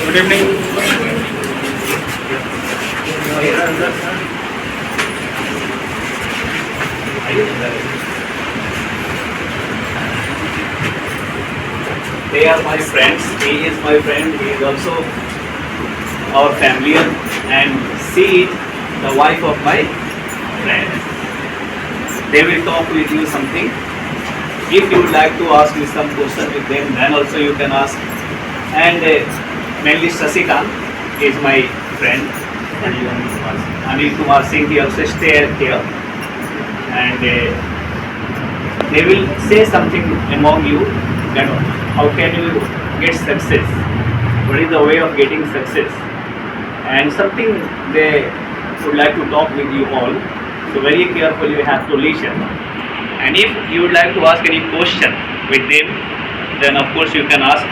Good evening. They are my friends. He is my friend. He is also our family, and she is the wife of my friend. They will talk with you something. If you would like to ask me some question with them, then also you can ask. And mainly Sasikant is my friend. Anil Kumar Singh, he also stay here. And they will say something among you that how can you get success? What is the way of getting success? And something they would like to talk with you all. So very carefully you have to listen. And if you would like to ask any question with them, then of course you can ask.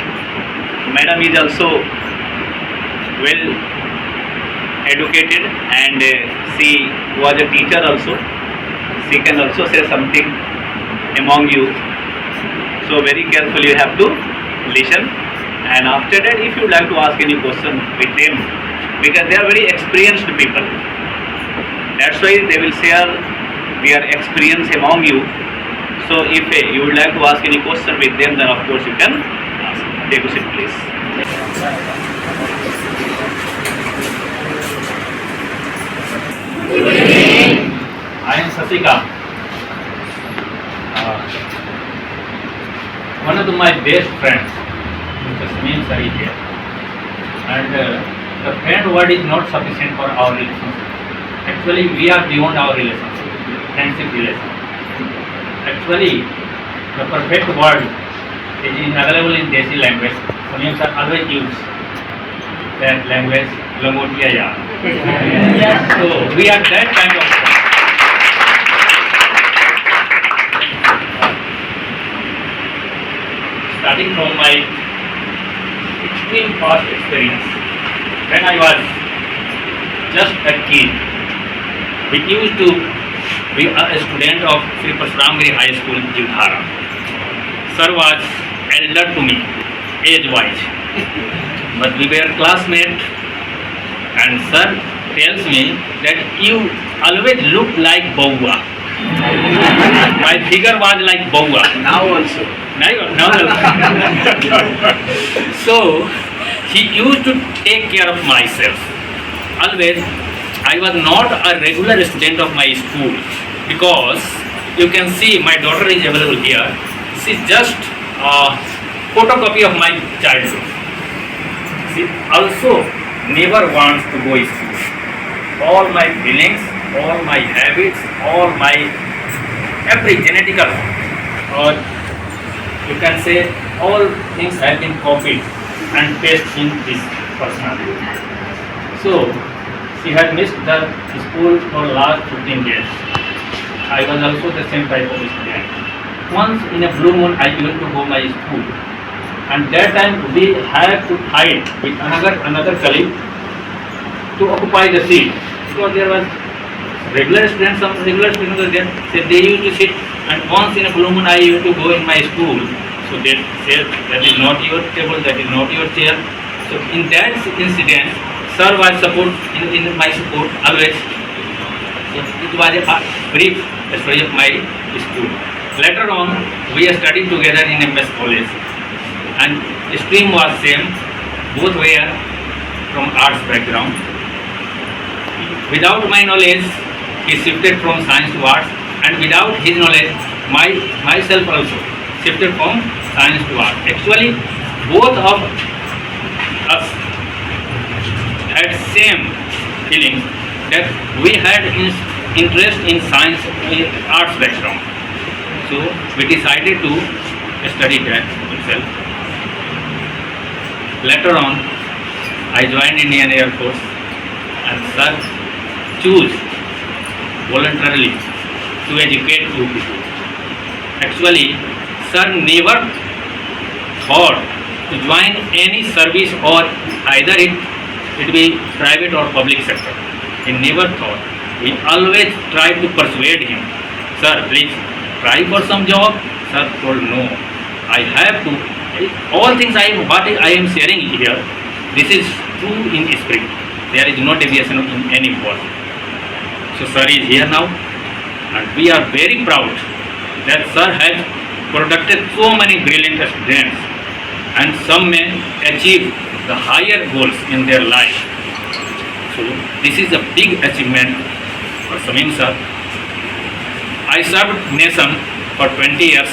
Madam is also well educated, and she was a teacher also. She can also say something among you. So very carefully you have to listen. And after that, if you would like to ask any question with them, because they are very experienced people, that's why they will share their experience among you. So if you would like to ask any question with them, then of course you can ask. Take a seat, please. I am Sasikant. One of my best friends, Mr. Samim Sari here. And the friend word is not sufficient for our relationship. Actually, we are beyond our relationship, friendship relationship. Actually, the perfect word is available in Desi language. Samim sir always use that language, Langotia ya. So we are that kind of friends. Starting from my extreme past experience, when I was just a kid, we used to be a student of Sri Parsuramgiri High School, Jivdhara. Sir was elder to me, age-wise, but we were classmates, and sir tells me that you always look like Baua. My figure was like Baua. Now also. Now so he used to take care of myself. Always, I was not a regular student of my school, because you can see my daughter is available here. She's just a photocopy of my childhood. She also never wants to go to school. All my feelings, all my habits, all my every genetical, or you can say all things have been copied and pasted in this personality. So she had missed the school for last 15 days. I was also the same type of student. Once in a blue moon I used to go my school, and that time we had to hide with another colleague to occupy the seat, because there was regular students, some regular students were there. So they used to sit, and once in a blue moon I used to go in my school. So they said, that is not your table, that is not your chair. So in that incident, sir was in my support always. So it was a brief story of my school. Later on, we studied together in MS College, and stream was same. Both were from arts background. Without my knowledge, he shifted from science to arts, and without his knowledge, myself also shifted from science to art. Actually, both of us had same feeling that we had interest in science, in arts background. So we decided to study that itself. Later on, I joined Indian Air Force, and sir chose voluntarily to educate two people. Actually, sir never thought to join any service, or either it be private or public sector. He never thought. We always tried to persuade him, sir, please try for some job. Sir told no. I have to. All things what I am sharing here, This is true in spirit. There is no deviation in any word. So sir is here now, and we are very proud that sir has produced so many brilliant students, and some may achieve the higher goals in their life. So this is a big achievement for Samim sir. I served nation for 20 years.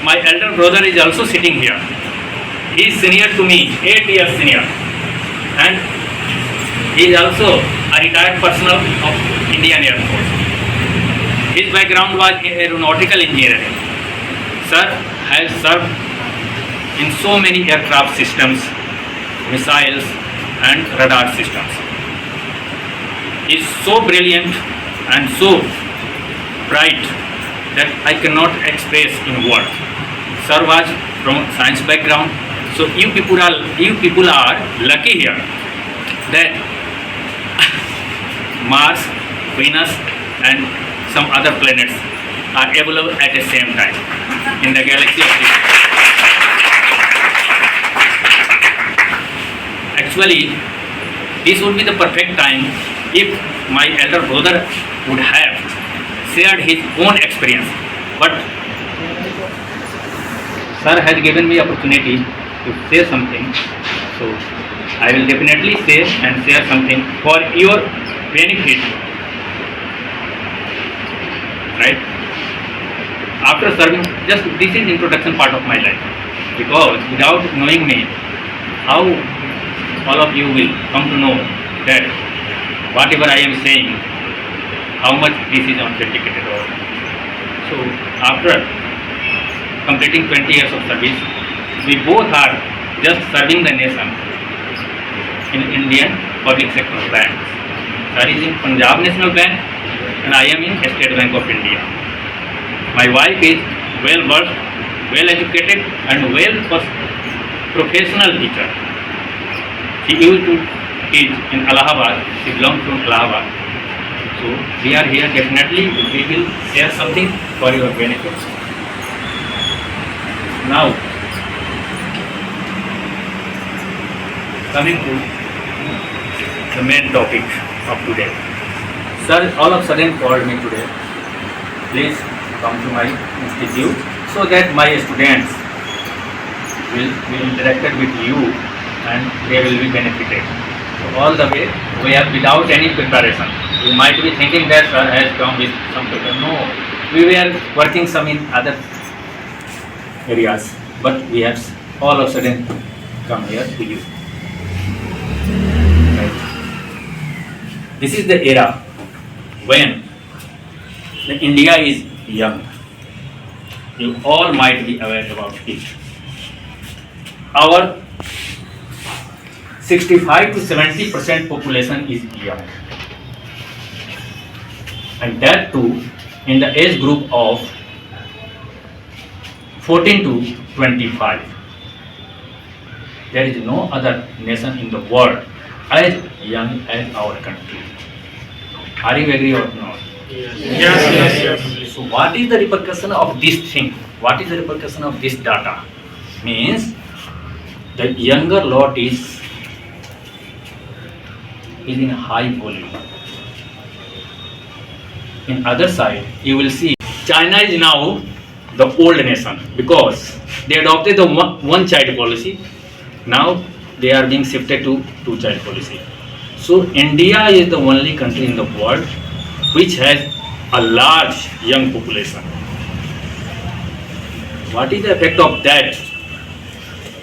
My elder brother is also sitting here. He is senior to me, 8 years senior, and he is also a retired personnel of Indian Air Force. His background was aeronautical engineering. Sir has served in so many aircraft systems, missiles and radar systems. He is so brilliant and so bright that I cannot express in words. Sir was from science background, so you people are lucky here that Mars, Venus and some other planets are available at the same time in the galaxy of this. Actually, this would be the perfect time if my elder brother would have shared his own experience. But sir has given me opportunity to say something, so I will definitely say and share something for your benefit. Right? After serving, just this is introduction part of my life, because without knowing me, how all of you will come to know that whatever I am saying, how much this is authenticated or. So after completing 20 years of service, we both are just serving the nation in Indian public sector banks. Sir is in Punjab National Bank and I am in State Bank of India. My wife is well versed, well educated and professional teacher. She used to teach in Allahabad. She belongs to Allahabad. So we are here, definitely we will share something for your benefit. Now, coming to the main topic of today. Sir all of a sudden called me today. Please come to my institute so that my students will be interacted with you and they will be benefited. So all the way we are without any preparation. You might be thinking that sir has come with some paper. No, we were working some in other areas, but we have all of a sudden come here to you. Right. This is the era when the India is young. You all might be aware about it. Our 65 to 70% population is young, and that too in the age group of 14 to 25. There is no other nation in the world as young as our country. Are you agree or not? Yes. So what is the repercussion of this thing? What is the repercussion of this data? Means the younger lot is in high volume. In other side, you will see China is now the old nation because they adopted the one child policy. Now they are being shifted to two child policy. So India is the only country in the world which has a large young population. What is the effect of that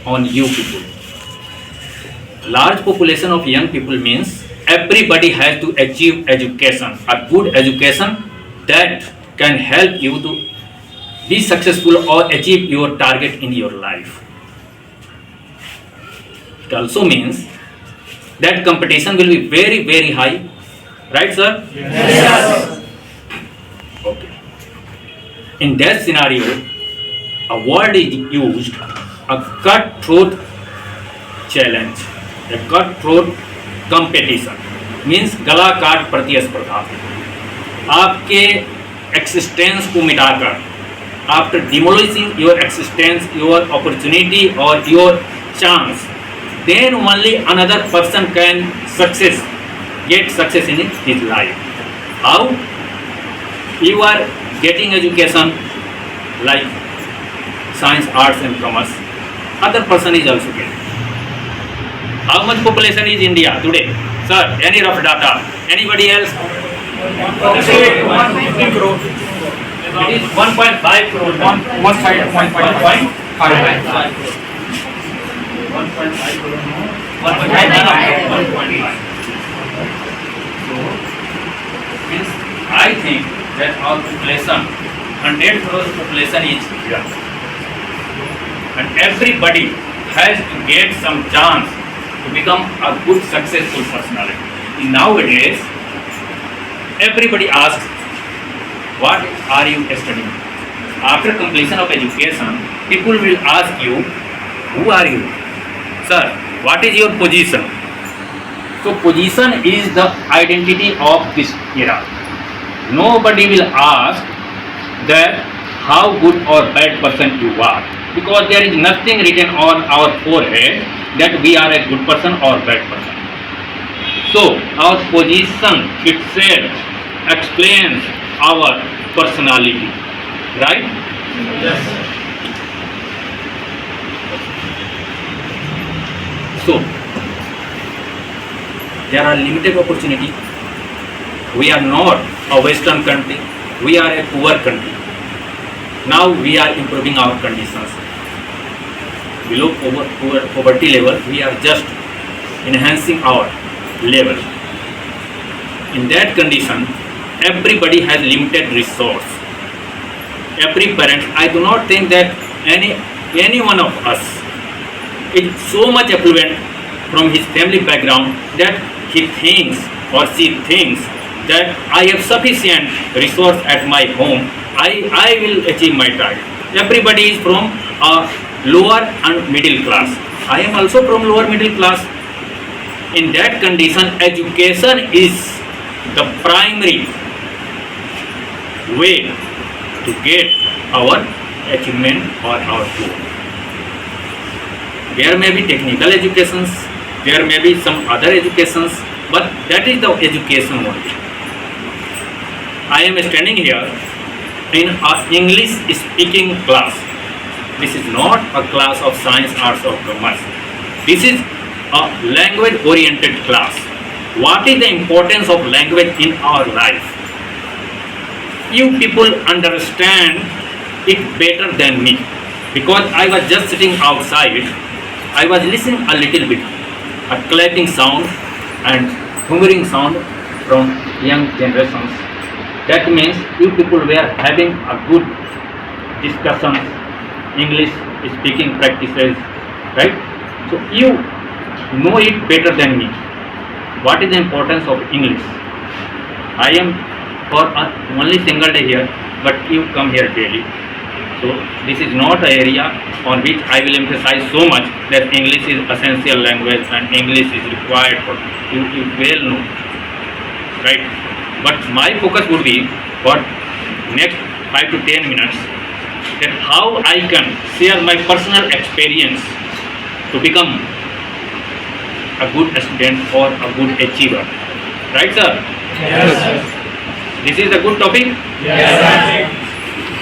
on you people? Large population of young people means everybody has to achieve education, a good education that can help you to be successful or achieve your target in your life. It also means that competition will be very, very high. Right, sir? Yes. Okay. In that scenario, a word is used, a cutthroat challenge, a cutthroat competition. Means गला काट प्रतिस्पर्धा. आपके existence को मिटाकर, after demolishing your existence, your opportunity or your chance then only another person can get success in his life. How? You are getting education like science, arts and commerce. Other person is also getting. How much population is India today? Sir, any rough data? Anybody else? 150 crore. It is 1.5 crore. 1.5 Means I think that our population, 100 crore population is here. And everybody has to get some chance to become a good successful personality. Nowadays, everybody asks, what are you studying? After completion of education, people will ask you, who are you? Sir, what is your position? So position is the identity of this era. Nobody will ask that how good or bad person you are, because there is nothing written on our forehead that we are a good person or bad person. So our position itself explains our personality, right? Yes. So there are limited opportunity. We are not a Western country. We are a poor country. Now we are improving our conditions. Below poverty level, we are just enhancing our level. In that condition, everybody has limited resource. Every parent, I do not think that any one of us is so much affluent from his family background that he thinks or she thinks that I have sufficient resource at my home, I will achieve my target. Everybody is from a lower and middle class. I am also from lower middle class. In that condition, education is the primary way to get our achievement or our goal. There may be technical educations, there may be some other educations, but that is the education only. I am standing here in an English speaking class. This is not a class of science, arts or commerce. This is a language oriented class. What is the importance of language in our life? You people understand it better than me, because I was just sitting outside. I was listening a little bit, a clapping sound and humming sound from young generations. That means you people were having a good discussion, English speaking practices, right? So you know it better than me. What is the importance of English? I am for only single day here, but you come here daily. So this is not an area on which I will emphasize so much that English is essential language and English is required for you well know, right? But my focus would be for next 5 to 10 minutes that how I can share my personal experience to become a good student or a good achiever. Right, sir? Yes. This is a good topic? Yes.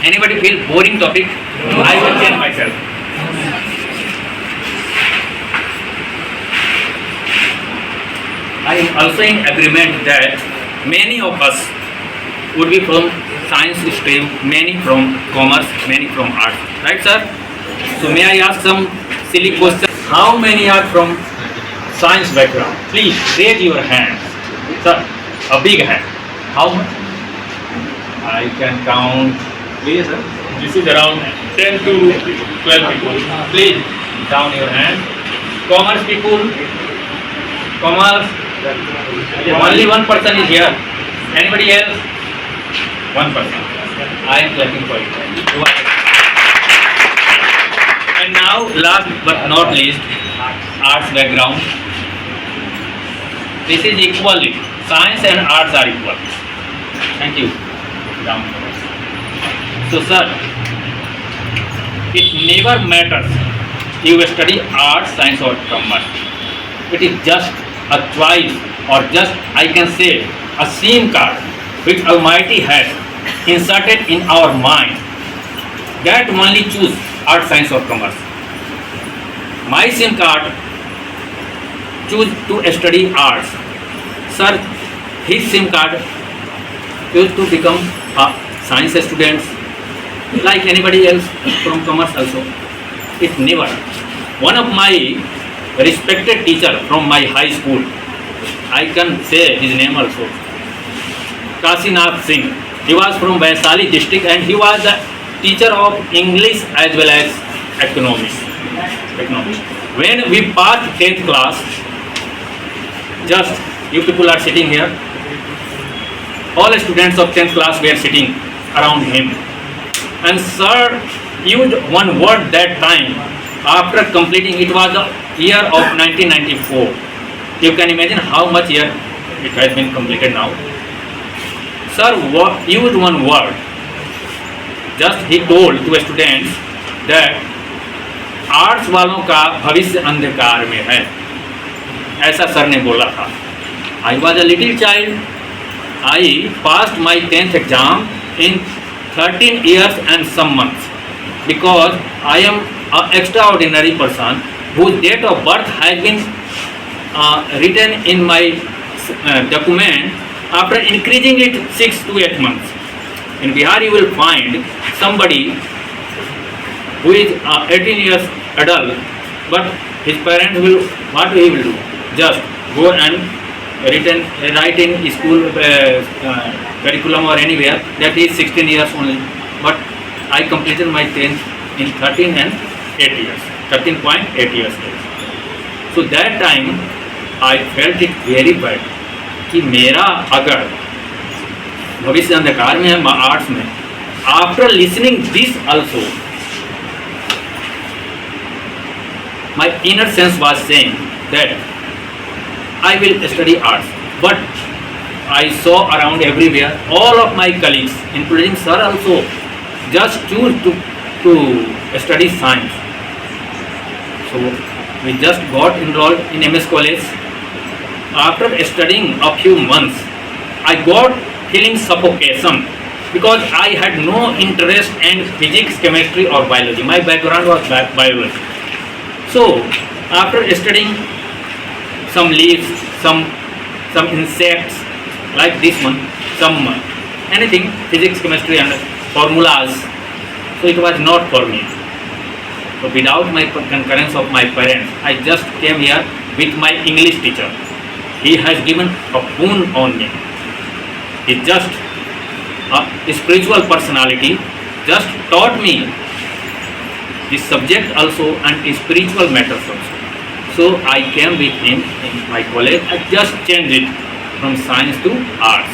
Anybody feel boring topic? No. I will change myself. I am also in agreement that many of us would be from science stream, many from commerce, many from arts. Right, sir? So may I ask some silly questions? How many are from science background? Please raise your hands. Sir, a big hand. How much? I can count. Please, sir. This is around 10 to 12 people. Please down your hand. Commerce people. Commerce. Only one person is here. Anybody else? One person. I am clapping for you. And now, last but not least, arts background. This is equally. Science and arts are equal. Thank you. Down. So, sir, it never matters you study arts, science or commerce. It is just a choice or just I can say a SIM card which Almighty has inserted in our mind that only choose art, science or commerce. My SIM card choose to study arts. Sir, his SIM card choose to become a science student like anybody else from commerce also. It never. One of my respected teacher from my high school, I can say his name also, Kasinath Singh. He was from Vaisali district and he was the teacher of English as well as economics. When we passed 10th class, just you people are sitting here, all students of 10th class were sitting around him. And sir used one word that time after completing, it was the year of 1994. You can imagine how much year it has been completed now. Sir used one word. Just he told to students that arts वालों का भविष्य अंधकार में है, ऐसा sir ने बोला था. I was a little child. I passed my 10th exam in 13 years and some months because I am an extraordinary person whose date of birth has been written in my document after increasing it 6 to 8 months. In Bihar you will find somebody who is 18 years adult, but his parents will, what he will do? Just go and write in school curriculum or anywhere that he is 16 years only. But I completed my 10th in 13.8 years. So that time I felt it very bad कि मेरा अगर भविष्य अंधकार में है arts में. After listening this also, my inner sense was saying that I will study arts. But I saw around everywhere, all of my colleagues, including sir also, just choose to study science. So we just got enrolled in MS College. After studying a few months, I got feeling suffocation because I had no interest in physics, chemistry or biology. My background was biology. So after studying some leaves, some insects like this one, some anything, physics, chemistry and formulas, so it was not for me. So without my concurrence of my parents, I just came here with my English teacher. He has given a boon on me. He just a spiritual personality just taught me this subject also and spiritual matters also. So I came with him in my college. I just changed it from science to arts.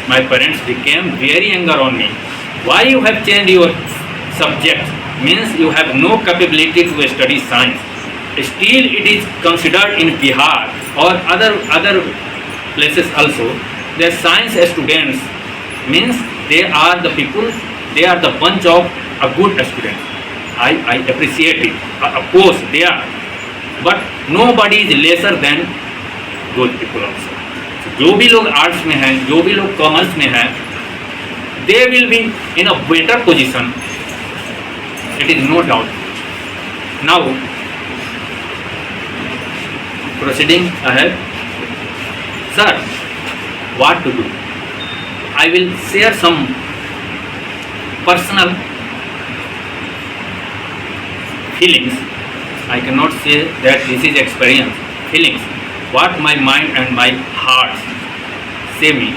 My parents became very angry on me. Why you have changed your subject? Means you have no capability to study science. Still it is considered in Bihar or other places also that science students means they are the people, they are the bunch of a good student. I appreciate it. Of course they are, but nobody is lesser than those people also. So, जो भी लोग arts में हैं, जो भी लोग commerce में हैं, they will be in a better position. It is no doubt. Now, proceeding ahead, sir, what to do? I will share some personal feelings. I cannot say that this is experience. Feelings, what my mind and my heart say me,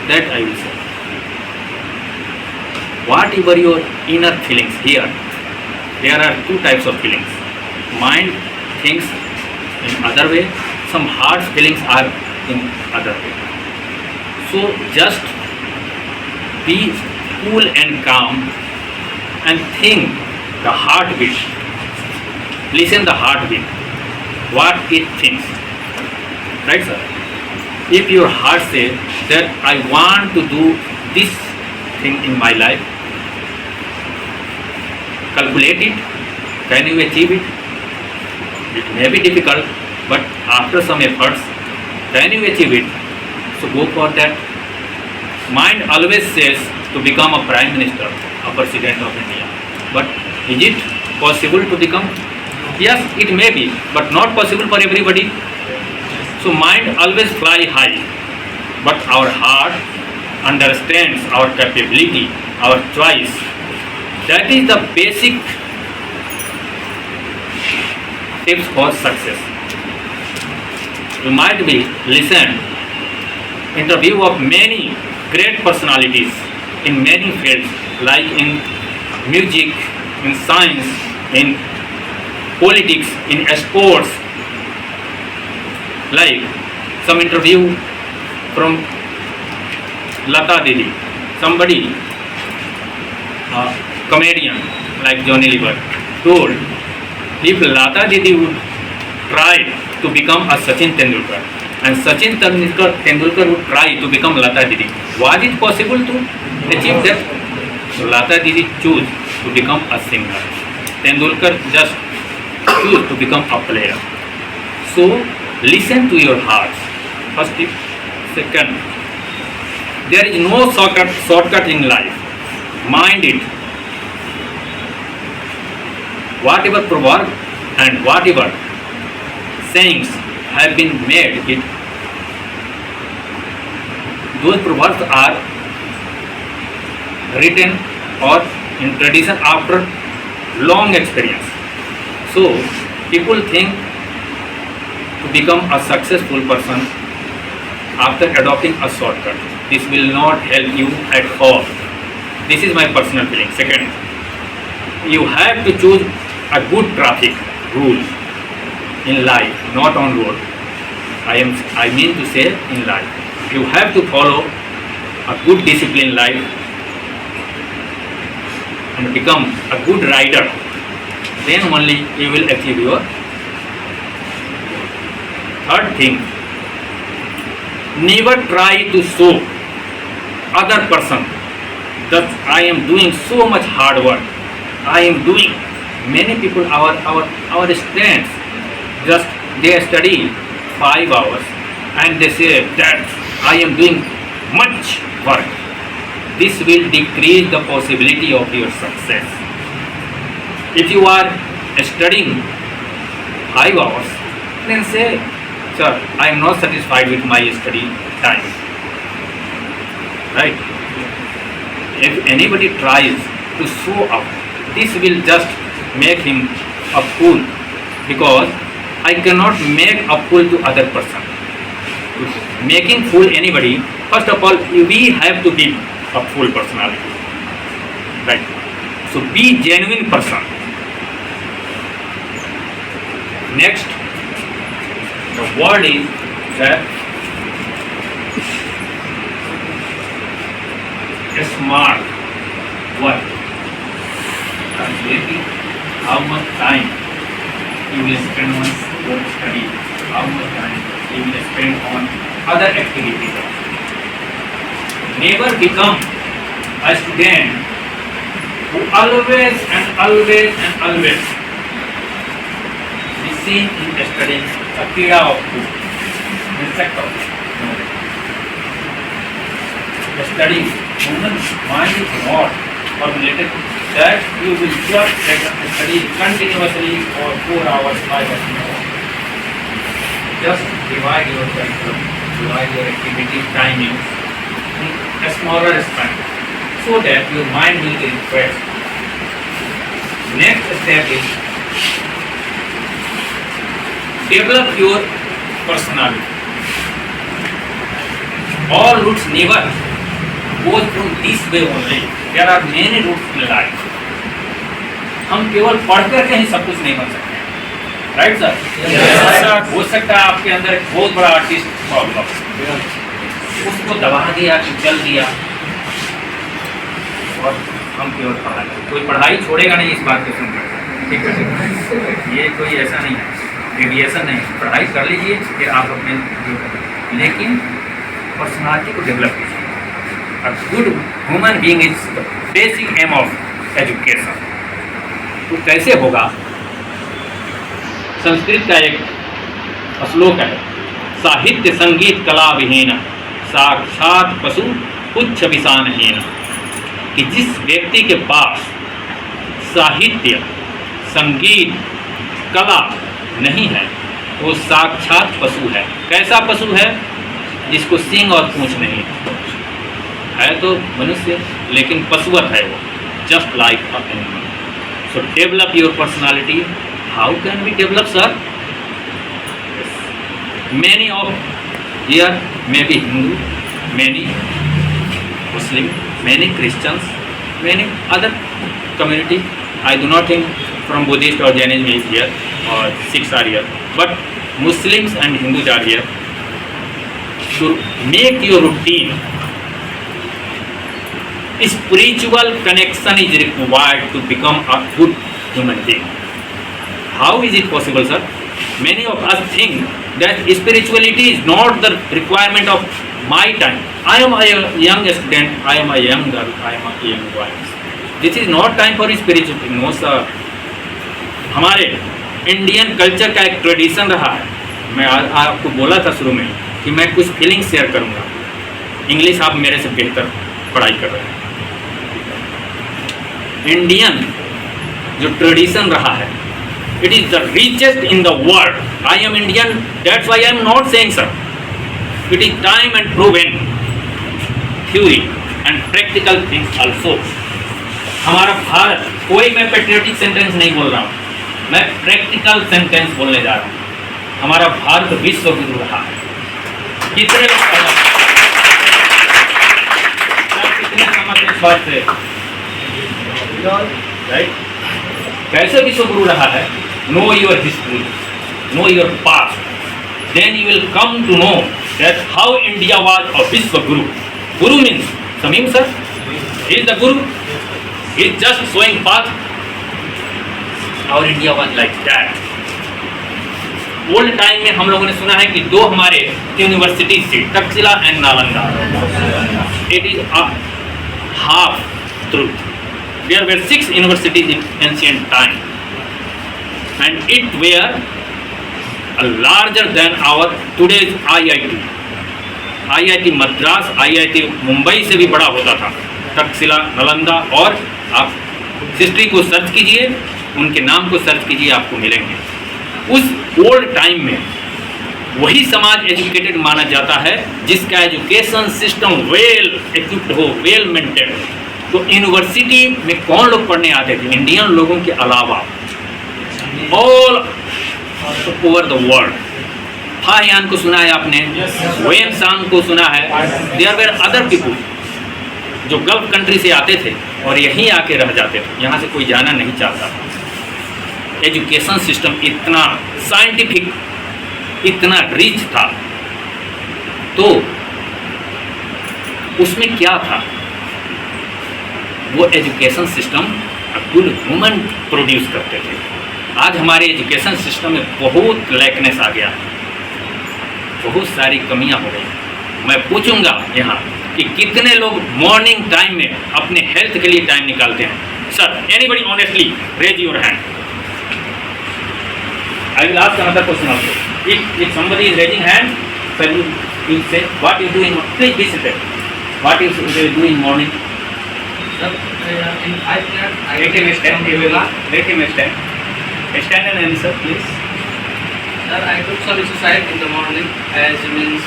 that I will say. Whatever your inner feelings here, there are two types of feelings. Mind thinks in other way, some heart feelings are in other way. So just be cool and calm and think the heartbeat. Listen the heartbeat, what it thinks. Right, sir? If your heart says that I want to do this thing in my life, calculate it. Can you achieve it? It may be difficult, but after some efforts, can you achieve it? So go for that. Mind always says to become a prime minister, a president of India. But is it possible to become? Yes, it may be, but not possible for everybody. So mind always fly high, but our heart understands our capability, our choice. That is the basic tips for success. You might be listened interview of many great personalities in many fields, like in music, in science, in politics, in sports. Like some interview from Lata Didi, somebody, comedian like Johnny Lever, told if Lata Didi would try to become a Sachin Tendulkar and Sachin Tendulkar would try to become Lata Didi, was it possible to achieve that? So Lata Didi choose to become a singer. Tendulkar just choose to become a player. So listen to your hearts. First tip. Second, there is no shortcut in life. Mind it. Whatever proverb and whatever sayings have been made, those proverbs are written or in tradition after long experience. So people think to become a successful person after adopting a shortcut. This will not help you at all. This is my personal feeling. Second, you have to choose a good traffic rule in life, not on road. I mean to say in life. You have to follow a good disciplined life and become a good rider. Then only you will achieve your. Third thing, never try to show other person that I am doing so much hard work. I am doing. Many people, our students, just they study 5 hours and they say that I am doing much work. This will decrease the possibility of your success. If you are studying 5 hours, then say, sir, I am not satisfied with my study time. Right? If anybody tries to show up, this will just make him a fool, because I cannot make a fool to other person. Making fool anybody, first of all, we have to be a full personality. Right? So be genuine person. Next, the word is that a smart work. Translating how much time you will spend on your study, how much time you will spend on other activities. Never become a student who always be seen in studying a kida of book, insect of the study. Human mind is not formulated that you will just study continuously for 4 hours, 5 hours. Just divide your curriculum, divide your activity timing in a smaller span, so that your mind will be refreshed. Next step is develop your personality. All routes never go through this way only. There are many routes in life. हम केवल पढ़ करके ही सब कुछ नहीं बन सकते हैं, राइट सर? हो सकता है आपके अंदर एक बहुत बड़ा आर्टिस्ट प्रॉब्लम, उसको दबा दिया, चल दिया, और हम केवल पढ़ाई, कोई पढ़ाई छोड़ेगा नहीं इस बात को सुनकर, ठीक है? ये कोई ऐसा नहीं है, डेविएशन नहीं, पढ़ाई कर लीजिए फिर आप अपने, लेकिन पर्सनालिटी को डेवलप कीजिए. A good human being is the basic aim of education. तो कैसे होगा? संस्कृत का एक श्लोक है, साहित्य संगीत कला विहीन साक्षात पशु पुच्छ विषानहीन, कि जिस व्यक्ति के पास साहित्य संगीत कला नहीं है वो साक्षात पशु है। कैसा पशु है? जिसको सींग और पूंछ नहीं है तो मनुष्य, लेकिन पशुवत है वो, just like a animal. So develop your personality. How can we develop sir? Many of here may be Hindu, many Muslim, many Christians, many other community. I do not think from Buddhist or Jainism is here or Sikhs are here, but Muslims and Hindus are here. To make your routine, spiritual connection is required to become a good human being. How is it possible, sir? Many of us think that spirituality is not the requirement of my time. I am a young student, I am a young girl, I am a young boy. This is not time for spirituality. No sir. हमारे Indian culture का एक tradition रहा है। मैं आपको बोला था शुरू में कि मैं कुछ फीलिंग शेयर करूंगा। इंग्लिश आप मेरे से बेहतर पढ़ाई कर रहे हैं। इंडियन जो ट्रेडिशन रहा है, it is the richest in the world. I am Indian, that's why I am not saying sir. It is time and proven theory and practical things also. हमारा भारत, कोई मैं पेट्रियोटिक सेंटेंस नहीं बोल रहा हूँ, मैं प्रैक्टिकल सेंटेंस बोलने जा रहा हूँ। हमारा भारत विश्व गुरु रहा है। कितने समझ इस बात से? राइट? कैसे विश्व गुरु रहा है? Know your history, know your past, then you will come to know that how India was a Vishwa Guru. Guru means Samim sir, he is the Guru, he is just showing path. Our India was like that. Old time में हम लोगों ने सुना है कि दो हमारे universities थी, Takshashila and Nalanda. It is a half truth. There were 6 universities in ancient time, and it were larger than our today's IIT. IIT Madras, IIT Mumbai से भी बड़ा होता था, तक्षशिला, नालंदा। और आप हिस्ट्री को सर्च कीजिए, उनके नाम को सर्च कीजिए, आपको मिलेंगे। उस ओल्ड टाइम में वही समाज एजुकेटेड माना जाता है जिसका एजुकेशन सिस्टम वेल इक्विप्ड हो, वेल मेंटेन। तो यूनिवर्सिटी में कौन लोग पढ़ने आते थे? इंडियन लोगों के अलावा all over the world. Fahien को सुना है आपने, वेन सांग को सुना है। देयर वेर अदर पीपुल जो गल्फ कंट्री से आते थे और यहीं आके रह जाते थे, यहाँ से कोई जाना नहीं चाहता। एजुकेशन सिस्टम इतना साइंटिफिक, इतना रिच था, तो उसमें क्या था? वो education system good human produce करते थे। आज हमारे एजुकेशन सिस्टम में बहुत लैकनेस आ गया है, बहुत सारी कमियां हो गई। मैं पूछूंगा यहाँ कि कितने लोग मॉर्निंग टाइम में अपने हेल्थ के लिए टाइम निकालते हैं? Sir, anybody honestly raise your hand. I will ask another question also. If somebody is raising hand, sir, you say what you do in, please be seated. What you do in morning? Sir, Let him stand. Let him stand. Stand and answer, please. Sir, I took some exercise in the morning, as means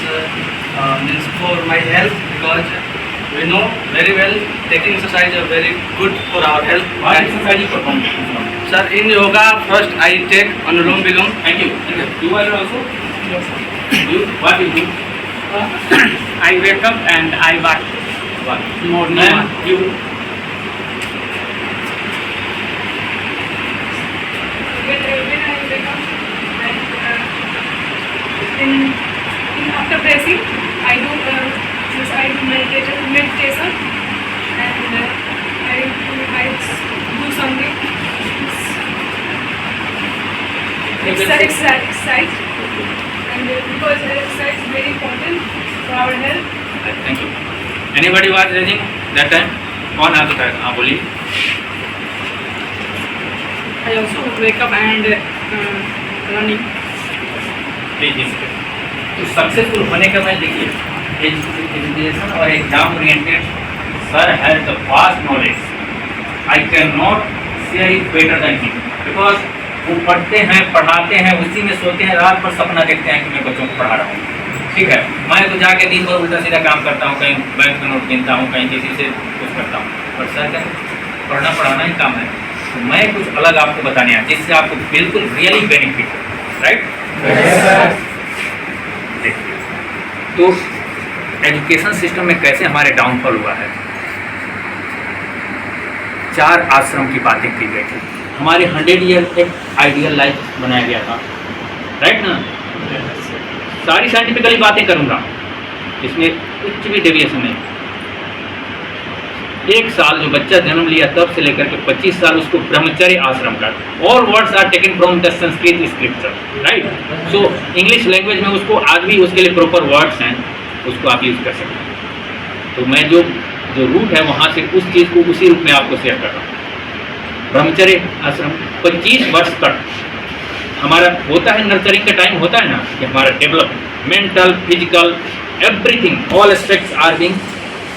for my health, because we know very well taking exercise is very good for our health. What exercise you perform? Sir, in yoga, first I take Anulom Vilom. Thank you. You are also? Yes, sir. You? What you do? I wake up and I walk. What? Morning And walk. you? When I wake up and after pressing, I do meditation and I do something exercise and because exercise is very important for our health. Thank you. Anybody was raising that time? कौन आता था? हाँ बोलिए। I also wake up and Running. तो successful होने का मैं देखिए एजुकेशन और exam oriented sir has the vast knowledge, I can not share it better than him, because वो पढ़ते हैं, पढ़ाते हैं, उसी में सोते हैं, रात भर सपना देखते हैं कि मैं बच्चों को पढ़ा रहा हूँ। ठीक है, मैं तो जाके दिन भर उल्टा सीधा काम करता हूँ, कहीं बैंक में नोट गिनता हूँ, कहीं किसी से कुछ करता हूँ, पर सर क्या पढ़ना पढ़ाना ही काम है। तो मैं कुछ अलग आपको बताने आया जिससे आपको बिल्कुल रियली बेनिफिट हो, राइट। देखिए, तो एजुकेशन सिस्टम में कैसे हमारे डाउनफॉल हुआ है, 4 आश्रम की बातें की गई थी। हमारे 100 ईयर एक आइडियल लाइफ बनाया गया था, राइट ना। सारी साइंटिफिकली बातें करूंगा, इसमें कुछ भी डेविएशन नहीं। 1 साल जो बच्चा जन्म लिया तब से लेकर के 25 साल उसको ब्रह्मचर्य आश्रम का, all words are taken from the Sanskrit scripture, right. So English language में उसको आज भी उसके लिए प्रॉपर वर्ड्स हैं, उसको आप यूज़ कर सकते हैं। तो मैं जो रूट है वहाँ से उस चीज़ को उसी रूप में आपको शेयर कर रहा हूँ। ब्रह्मचर्य आश्रम 25 वर्ष तक हमारा होता है, नर्चरिंग का टाइम होता है ना, कि हमारा develop mental, physical, everything, all aspects are being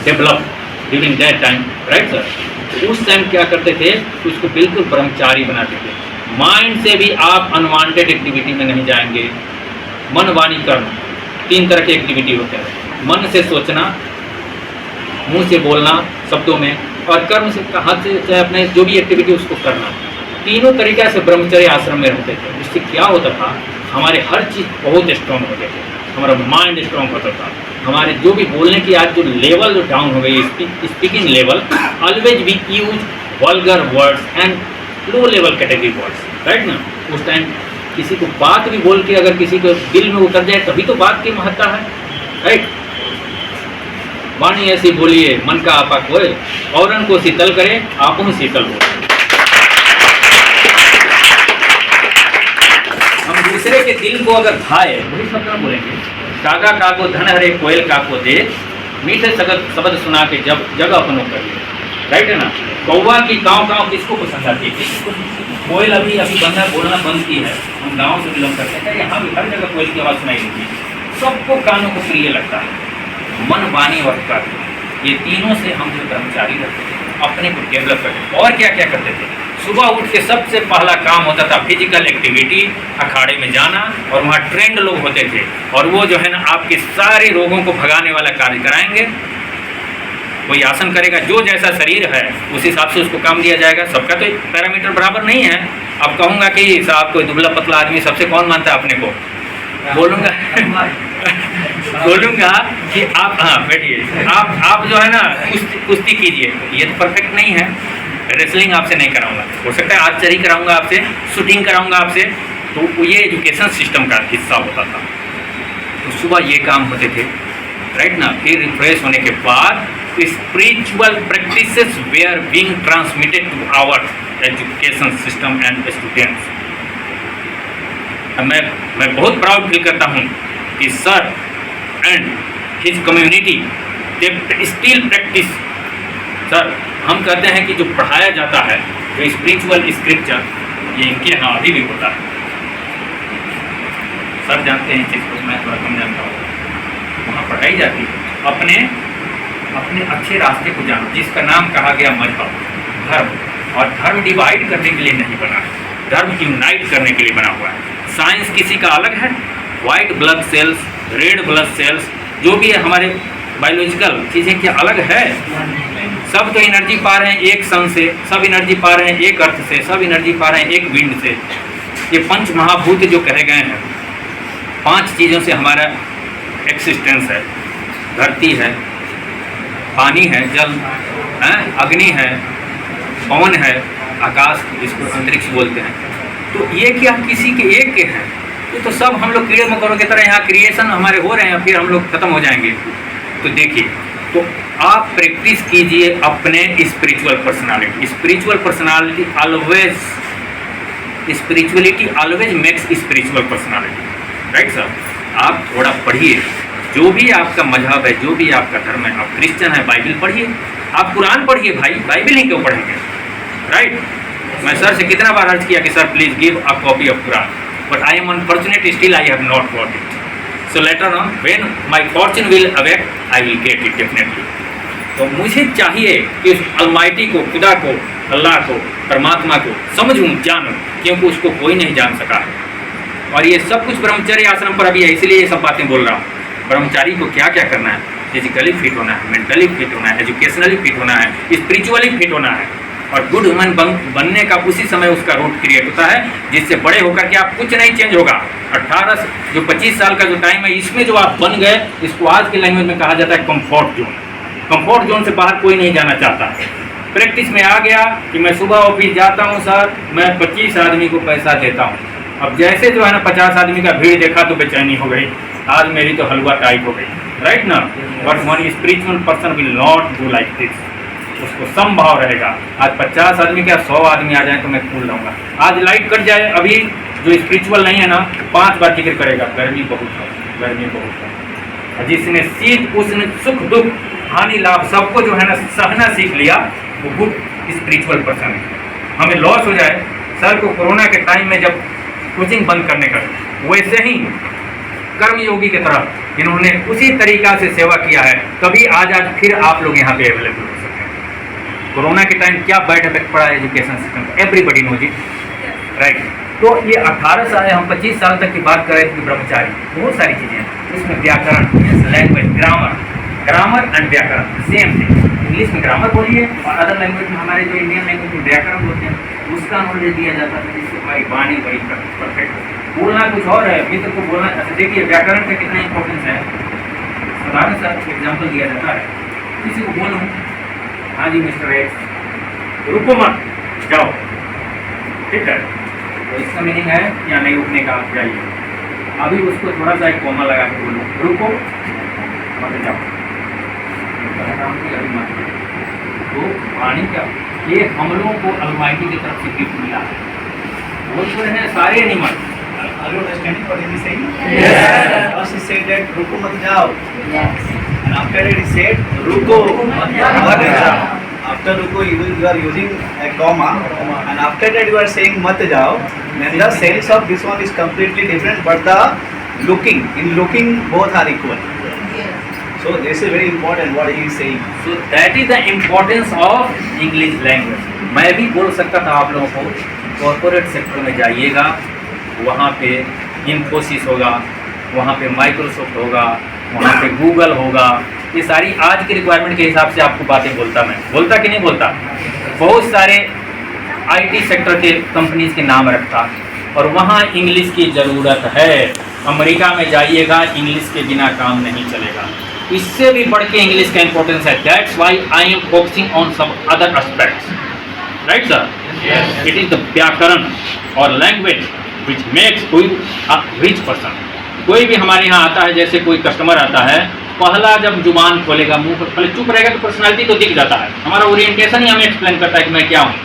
developed during that time, right sir. उस टाइम क्या करते थे, उसको बिल्कुल ब्रह्मचारी बनाते थे। माइंड से भी आप अनवांटेड एक्टिविटी में नहीं जाएंगे। मन, वाणी, कर्म 3 तरह की एक्टिविटी होते हैं। मन से सोचना, मुंह से बोलना शब्दों में, और कर्म से हाथ से चाहे अपने जो भी एक्टिविटी उसको करना। तीनों तरीक़ा से ब्रह्मचर्य आश्रम में रहते थे। इससे क्या होता था, हमारे हर चीज़ बहुत स्ट्रॉन्ग होते थे, हमारा माइंड स्ट्रॉन्ग होता था, हमारे जो भी बोलने की आज जो लेवल जो डाउन हो गई, speaking level, always we use vulgar words and low level category words, right ना। उस टाइम किसी को बात भी बोल के अगर किसी को दिल में उतर जाए तभी तो बात की महत्ता है, राइट। वाणी ऐसी बोलिए मन का आपा खोए, औरन को शीतल करे आपो शीतल हो। हम दूसरे के दिल को अगर भाए, वही शब्द हम बोलेंगे, कागा काको धन हरे कोयल काको दे, मीठे शब्द सुना के जब जगह अपनों करिए, राइट है ना। कौवा की काँव काँव किसको पसंद आती है, किसको। कोयल अभी बंदा बोलना बंद की है, हम गाँव से बिलोंग करते हैं, यहाँ भी हर जगह कोयल की आवाज़ सुनाई देती है, सबको कानों को प्रिय लगता है। मन, वाणी और कर्म, ये तीनों से हम जो ब्रह्मचारी रहते थे, अपने को डेवलप करते। और क्या क्या करते थे, सुबह उठ के सबसे पहला काम होता था फिजिकल एक्टिविटी, अखाड़े में जाना, और वहाँ ट्रेंड लोग होते थे, और वो जो है ना आपके सारे रोगों को भगाने वाला कार्य कराएंगे। कोई आसन करेगा, जो जैसा शरीर है उस हिसाब से उसको काम दिया जाएगा। सबका तो पैरामीटर बराबर नहीं है। अब कहूँगा कि साहब कोई दुबला पतला आदमी सबसे कौन मानता है अपने को, बोलूँगा कि आप, हाँ बैठिए, आप जो है ना कुश्ती कीजिए, ये तो परफेक्ट नहीं है। रेसलिंग आपसे नहीं कराऊंगा, हो सकता है आर्चरी कराऊंगा आपसे, शूटिंग कराऊंगा आपसे। तो ये एजुकेशन सिस्टम का हिस्सा होता था। तो सुबह ये काम होते थे, राइट ना। फिर रिफ्रेश होने के बाद spiritual practices were being transmitted to our education system and students. मैं बहुत प्राउड फील करता हूँ कि sir and his community they still practice. Sir हम कहते हैं कि जो पढ़ाया जाता है जो स्पिरिचुअल स्क्रिप्चर, ये इनके यहाँ अभी भी होता है। सर जानते हैं चीज़ को, मैं थोड़ा कम जानता हूँ। वहाँ पढ़ाई जाती है अपने अच्छे रास्ते को जानो, जिसका नाम कहा गया मजहब, धर्म। और धर्म डिवाइड करने के लिए नहीं बना है, धर्म यूनाइट करने के लिए बना हुआ है। साइंस किसी का अलग है, white blood cells, red blood cells, जो भी है हमारे बायोलॉजिकल चीज़ें क्या अलग है। सब तो एनर्जी पा रहे हैं एक सन से, सब एनर्जी पा रहे हैं एक अर्थ से, सब एनर्जी पा रहे हैं एक विंड से। ये 5 महाभूत जो कहे गए हैं, 5 चीज़ों से हमारा एक्सिस्टेंस है। धरती है, पानी है, जल है, अग्नि है, पवन है, आकाश जिसको अंतरिक्ष बोलते हैं। तो ये क्या किसी के एक के हैं, ये तो सब हम लोग कीड़े मकोड़ों की तरह यहाँ क्रिएशन हमारे हो रहे हैं, फिर हम लोग खत्म हो जाएंगे। तो देखिए, तो आप प्रैक्टिस कीजिए अपने spiritual personality. Spiritual personality always, spirituality always makes spiritual personality, right sir. आप थोड़ा पढ़िए, जो भी आपका मजहब है, जो भी आपका धर्म है, आप क्रिश्चियन है, बाइबल पढ़िए, आप कुरान पढ़िए भाई, बाइबल ही क्यों पढ़ेंगे, राइट। मैं सर से कितना बार अर्ज किया कि sir please give a copy of Quran, but I am unfortunate still I have not got it. So later on when my fortune will awake, I will get it definitely. तो मुझे चाहिए कि उस अलमाइटी को, खुदा को, अल्लाह को, परमात्मा को समझूं, जानूं, क्योंकि उसको कोई नहीं जान सका है। और ये सब कुछ ब्रह्मचर्य आश्रम पर अभी है, इसलिए ये सब बातें बोल रहा हूँ। ब्रह्मचारी को क्या क्या करना है? फिजिकली फिट होना है, मेंटली फिट होना है, एजुकेशनली फिट होना है, स्पिरिचुअली फिट होना है, और गुड ह्यूमन बनने का उसी समय उसका रूट क्रिएट होता है, जिससे बड़े होकर के आप कुछ नहीं चेंज होगा। 25 साल का जो टाइम है, इसमें जो आप बन गए, इसको आज के लैंग्वेज में कहा जाता है कंफर्ट जोन। कंफर्ट जोन से बाहर कोई नहीं जाना चाहता। प्रैक्टिस में आ गया कि मैं सुबह ऑफिस जाता हूँ सर, मैं 25 आदमी को पैसा देता हूँ। अब जैसे जो है ना 50 आदमी का भीड़ देखा तो बेचैनी हो गई, आज मेरी तो हलवा टाइप हो गई, राइट ना। But one spiritual person will not do like this, उसको समभाव रहेगा। आज 50 आदमी का 100 आदमी आ जाए तो मैं फूल रहूँगा। आज लाइट कट जाए, अभी जो स्पिरिचुअल नहीं है ना 5 बार जिक्र करेगा, गर्मी बहुत है, गर्मी बहुत है। जिसने शीत उष्ण सुख दुख हानि लाभ सबको जो है ना सहना सीख लिया, वो गुड स्पिरिचुअल पर्सन है। हमें लॉस हो जाए, सर को कोरोना के टाइम में जब कोचिंग बंद करने का, वैसे ही कर्मयोगी की तरह इन्होंने उसी तरीका से सेवा किया है, तभी आज फिर आप लोग यहाँ पे अवेलेबल हो सकते हैं। कोरोना के टाइम क्या बैड इफेक्ट पड़ा है एजुकेशन सिस्टम पर, एवरीबडी नोज इट, राइट। तो ये 18 साल, हम 25 साल तक की बात कर रहे थे ब्रह्मचारी, बहुत सारी चीज़ें हैं उसमें। व्याकरण, लैंग्वेज, ग्रामर एंड व्याकरण सेम थिंग। इंग्लिश में ग्रामर बोलिए और अदर लैंग्वेज में, हमारे जो इंडियन लैंग्वेज में व्याकरण बोलते हैं, उसका नॉलेज दिया जाता है, जिससे हमारी वाणी बड़ी परफेक्ट। बोलना कुछ और है, मित्र को बोलना। अच्छा देखिए व्याकरण का कितना इंपॉर्टेंस है। साधारण सा एग्जाम्पल दिया जाता है, किसी को बोलूँ, हाँ जी मिस्टर एक्स, रुको मत, जाओ, ठीक है, तो इसका मीनिंग है या नहीं रुकने का, आप जाइए। अभी उसको थोड़ा सा एक कोमा लगा के बोलो, रुको मत जाओ, अभी मत। तो वाणी क्या, ये हम लोगों को अलमाइटी की तरफ से गिफ्ट मिला है। वो जो है सारे animal. Are you understanding what he is saying? Yes. First he said that रुको मत जाओ. Yes. And after that he said रुको मत जाओ. After रुको you are using a comma, and after that you are saying मत जाओ. Then the sense of this one is completely different, but the in looking both are equal. So this is very important what he is saying. So that is the importance of English language. मैं भी बोल सकता था आप लोगों को, corporate sector में जाइएगा, वहाँ पे इन्फोसिस होगा, वहाँ पे माइक्रोसॉफ्ट होगा, वहाँ पे गूगल होगा। ये सारी आज की रिक्वायरमेंट के हिसाब से आपको बातें बोलता कि नहीं बोलता। बहुत सारे आईटी सेक्टर के कंपनीज के नाम रखता, और वहाँ इंग्लिश की ज़रूरत है। अमेरिका में जाइएगा, इंग्लिश के बिना काम नहीं चलेगा। इससे भी बढ़ के इंग्लिश का इंपॉर्टेंस है। That's why I am focusing on some other aspects, right sir. It is the व्याकरण और लैंग्वेज विच मेक्स कोई रिच पर्सन। कोई भी हमारे यहाँ आता है, जैसे कोई कस्टमर आता है, पहला जब जुबान खोलेगा, मुंह पर पहले चुप रहेगा तो पर्सनालिटी तो दिख जाता है। हमारा ओरिएंटेशन ही हमें एक्सप्लेन करता है कि मैं क्या हूँ।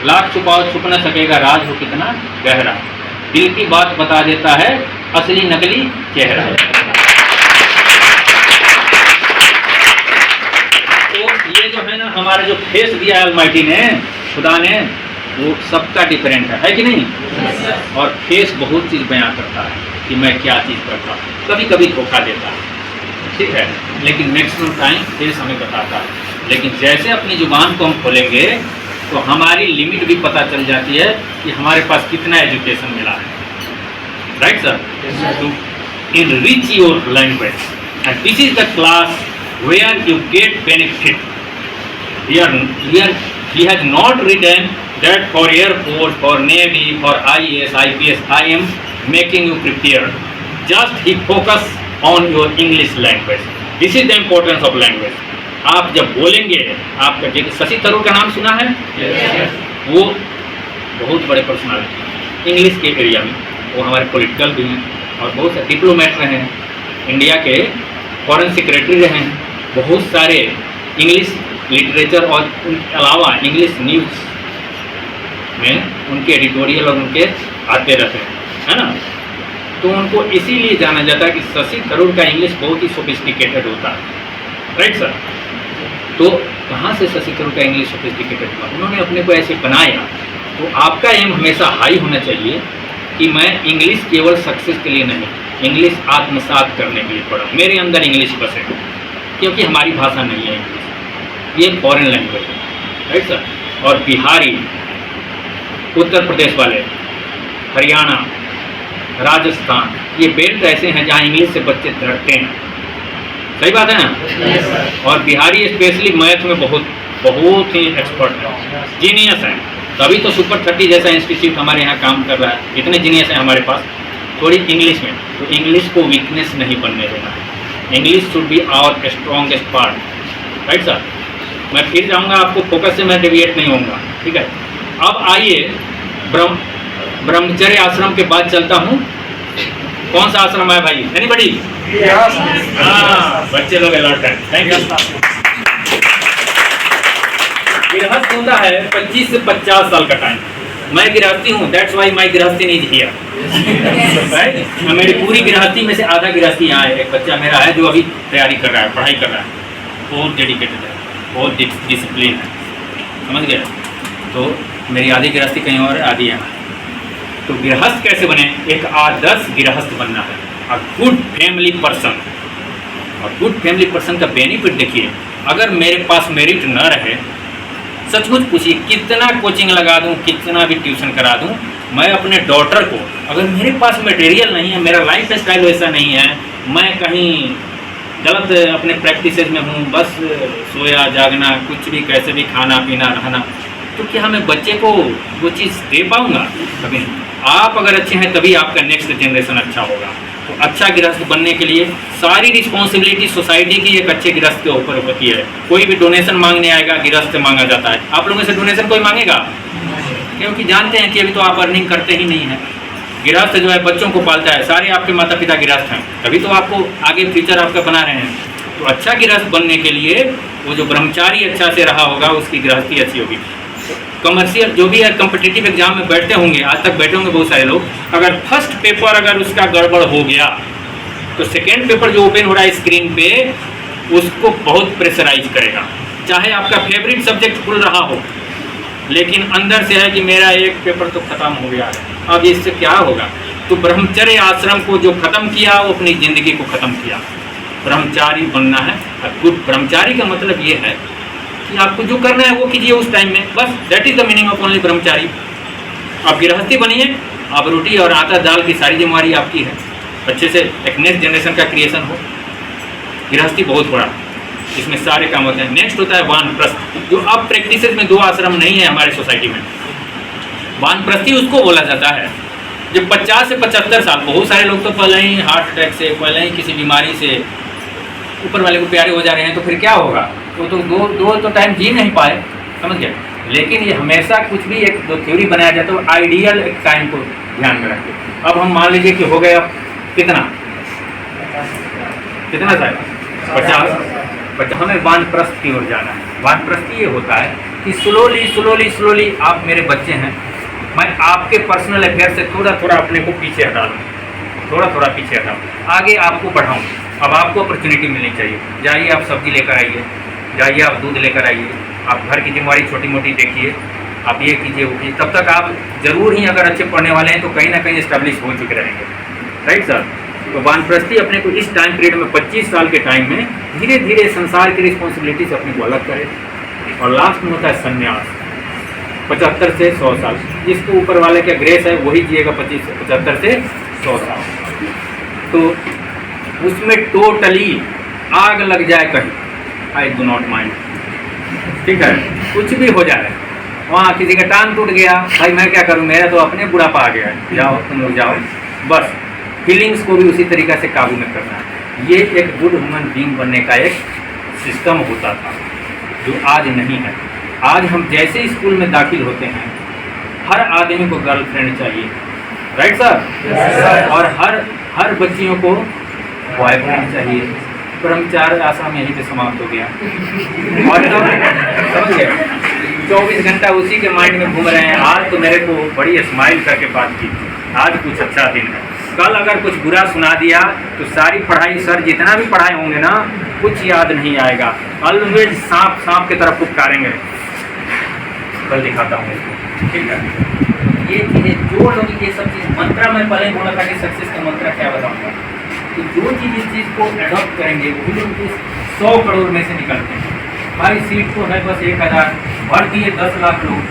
लाख छुपाओ छुप न सकेगा राज हो कितना गहरा, दिल की बात बता देता है असली नकली चेहरा। तो ये जो है ना हमारा जो फेस दिया है अलमाइटी ने, खुदा ने, वो सबका डिफरेंट है कि नहीं। और फेस बहुत चीज़ बयां करता है कि मैं क्या चीज़ करता हूँ। कभी कभी धोखा देता है, ठीक है, लेकिन मैक्सिमम टाइम फेस हमें बताता है। लेकिन जैसे अपनी जुबान को हम खोलेंगे तो हमारी लिमिट भी पता चल जाती है कि हमारे पास कितना एजुकेशन मिला है, right sir. To enrich your language, and this is the class where you get benefit. He has not written that for Air Force, for Navy, for IAS, IPS, I am making you prepared. Just he focus on your English language. This is the importance of language. आप जब बोलेंगे, आपका शशि थरूर का नाम सुना है? Yes. वो बहुत बड़े पर्सनालिटी इंग्लिश के एरिया में, वो हमारे पॉलिटिकल भी हैं और बहुत सारे डिप्लोमेट रहे हैं, इंडिया के फॉरेन सेक्रेटरी रहे हैं, बहुत सारे इंग्लिश लिटरेचर और उनके अलावा इंग्लिश न्यूज़ में उनके एडिटोरियल और उनके आते रहते हैं, है ना। तो उनको इसीलिए जाना जाता है कि शशि थरूर का इंग्लिश बहुत ही सोफिस्टिकेटेड होता है, राइट सर। तो कहाँ से शशि थरूर का इंग्लिश सोफिस्टिकेटेड हुआ? उन्होंने अपने को ऐसे बनाया। तो आपका एम हमेशा हाई होना चाहिए कि मैं इंग्लिश केवल सक्सेस के लिए नहीं, इंग्लिश आत्मसात करने के लिए पढ़ा। मेरे अंदर इंग्लिश बसे, क्योंकि हमारी भाषा नहीं है इंग्लिश, ये फॉरेन लैंग्वेज है, राइट सर। और बिहारी, उत्तर प्रदेश वाले, हरियाणा, राजस्थान, ये बेल्ट ऐसे हैं जहाँ इंग्लिश से बच्चे डरते हैं, सही बात है ना। और बिहारी स्पेशली मैथ में बहुत ही एक्सपर्ट है, जीनियस है। तभी तो सुपर 30 जैसा इंस्टीट्यूट हमारे यहाँ काम कर रहा है, इतने जीनियस हैं हमारे पास। थोड़ी इंग्लिश में, तो इंग्लिश को वीकनेस नहीं बनने देना है, English should be our strongest part, right sir. मैं फिर जाऊँगा, आपको फोकस से मैं डेविएट नहीं होऊंगा, ठीक है। अब आइए ब्रह्मचर्य आश्रम के बाद चलता हूँ। कौन सा आश्रम है भाई, एनीबॉडी? हाँ, बच्चे लोग अलर्ट हैं, थैंक यू। गृहस्थ होता है 25 से 50 साल का टाइम। मैं गृहस्थी हूँ, दैट्स वाई माई गृहस्थी इज हियर, राइट। मेरी पूरी गृहस्थी में से आधा गृहस्थी यहाँ है। एक बच्चा मेरा है जो अभी तैयारी कर रहा है, पढ़ाई कर रहा है, बहुत डेडिकेटेड है, बहुत डिसिप्लिन है, समझ गए। तो मेरी आधी गृहस्थी कहीं और है, आधी यहाँ है। तो गृहस्थ कैसे बने? एक आदर्श गृहस्थ बनना है, अ गुड फैमिली पर्सन। और गुड फैमिली पर्सन का बेनिफिट देखिए, अगर मेरे पास मेरिट न रहे, सचमुच पूछिए कितना कोचिंग लगा दूं, कितना भी ट्यूशन करा दूं, मैं अपने डॉटर को, अगर मेरे पास मटेरियल नहीं है, मेरा लाइफ स्टाइल वैसा नहीं है, मैं कहीं गलत अपने प्रैक्टिसेस में हूँ, बस सोया जागना, कुछ भी कैसे भी खाना पीना रहना, तो क्या मैं बच्चे को वो चीज़ दे पाऊँगा? कभी नहीं। आप अगर अच्छे हैं तभी आपका नेक्स्ट जनरेशन अच्छा होगा। तो अच्छा गृहस्थ बनने के लिए सारी रिस्पॉन्सिबिलिटी सोसाइटी की एक अच्छे गृहस्थ के ऊपर होती है। कोई भी डोनेशन मांगने आएगा, गृहस्थ से मांगा जाता है। आप लोगों से डोनेशन कोई मांगेगा? क्योंकि जानते हैं कि अभी तो आप अर्निंग करते ही नहीं हैं। गृहस्थ जो है बच्चों को पालता है, सारे आपके माता पिता गृहस्थ हैं, तभी तो आपको आगे फ्यूचर आपका बना रहे हैं। तो अच्छा गृहस्थ बनने के लिए वो जो ब्रह्मचारी अच्छा से रहा होगा, उसकी गृहस्थी अच्छी होगी। कमर्शियल जो भी है, कम्पिटिटिव एग्जाम में बैठते होंगे, आज तक बैठे होंगे बहुत सारे लोग, अगर फर्स्ट पेपर अगर उसका गड़बड़ हो गया तो सेकेंड पेपर जो ओपन हो रहा है स्क्रीन पे, उसको बहुत प्रेशराइज करेगा। चाहे आपका फेवरेट सब्जेक्ट खुल रहा हो, लेकिन अंदर से है कि मेरा एक पेपर तो ख़त्म हो गया है, अब इससे क्या होगा। तो ब्रह्मचर्य आश्रम को जो ख़त्म किया, वो अपनी ज़िंदगी को ख़त्म किया। ब्रह्मचारी बनना है। गुड ब्रह्मचारी का मतलब ये है कि आपको जो करना है वो कीजिए उस टाइम में, बस that is the meaning of only ब्रह्मचारी। आप गृहस्थी बनिए, आप रोटी और आटा दाल की सारी जिम्मेवारी आपकी है, अच्छे से एक नेक्स्ट जनरेशन का क्रिएशन हो। गृहस्थी बहुत बड़ा, इसमें सारे काम होते हैं। नेक्स्ट होता है वानप्रस्थ, जो अब प्रैक्टिसेस में 2 आश्रम नहीं है हमारे सोसाइटी में। वानप्रस्थी उसको बोला जाता है जो 50 से 75 साल, बहुत सारे लोग तो पहले ही हार्ट अटैक से, पहले ही किसी बीमारी से ऊपर वाले को प्यारे हो जा रहे हैं, तो फिर क्या होगा? वो तो दो तो टाइम जी नहीं पाए, समझ गए। लेकिन ये हमेशा कुछ भी एक दो थ्योरी बनाया जाता है, तो आइडियल एक टाइम को ध्यान में रखें। अब हम मान लीजिए कि हो गया कितना साल? 50। हमें वानप्रस्थ की ओर जाना है। वानप्रस्थी ये होता है कि स्लोली आप मेरे बच्चे हैं, मैं आपके पर्सनल अफेयर से थोड़ा अपने को पीछे हटा दूँ, थोड़ा पीछे हटाऊँ, आगे आपको बढ़ाऊँ। अब आपको अपॉर्चुनिटी मिलनी चाहिए। जाइए आप सब्जी लेकर आइए, जाइए आप दूध लेकर आइए, आप घर की जिम्मेवारी छोटी मोटी देखिए, आप ये कीजिए वो कीजिए। तब तक आप जरूर ही अगर अच्छे पढ़ने वाले हैं तो कहीं ना कहीं इस्टेब्लिश हो चुके रहेंगे, राइट सर। तो वानप्रस्थी अपने को इस टाइम पीरियड में 25 साल के टाइम में धीरे धीरे संसार की रिस्पॉन्सिबिलिटी से अपने को अलग करे। और लास्ट में होता है संन्यास, 75 से 100 साल। जिसको ऊपर वाले का ग्रेस है वही जिएगा 75 से 100 साल। तो उसमें टोटली आग लग जाए कहीं, आई डू नॉट माइंड, ठीक है, कुछ भी हो जाए। वहाँ किसी का टांग टूट गया, भाई मैं क्या करूँ, मेरा तो अपने बुढ़ापा आ गया है, जाओ तुम लोग जाओ। बस फीलिंग्स को भी उसी तरीक़ा से काबू में करना है। ये एक गुड ह्यूमन बीइंग बनने का एक सिस्टम होता था, जो आज नहीं है। आज हम जैसे स्कूल में दाखिल होते हैं, हर आदमी को गर्लफ्रेंड चाहिए, राइट सर? और हर बच्चियों को बॉयफ्रेंड चाहिए। ब्रह्मचार्य आश्रम यहीं पे समाप्त हो गया। और तो समझ गए, 24 घंटा उसी के माइंड में घूम रहे हैं। आज तो मेरे को बड़ी स्माइल करके बात की, आज कुछ अच्छा दिन है। कल अगर कुछ बुरा सुना दिया तो सारी पढ़ाई, सर जितना भी पढ़ाए होंगे ना, कुछ याद नहीं आएगा। ऑलवेज सांप की तरफ पुकारेंगे। कल दिखाता हूँ इसको, ठीक है। ये चीज़ें जो लोग ये सब चीज़ मंत्रा मैं पहले बोला था कि सक्सेस का मंत्रा क्या बताऊंगा, कि जो चीज़ इस चीज़ को एडॉप्ट करेंगे वही लोग इस 100 करोड़ में से निकलते हैं। भाई सीट तो है बस 1000, भर दिए 10 लाख लोग,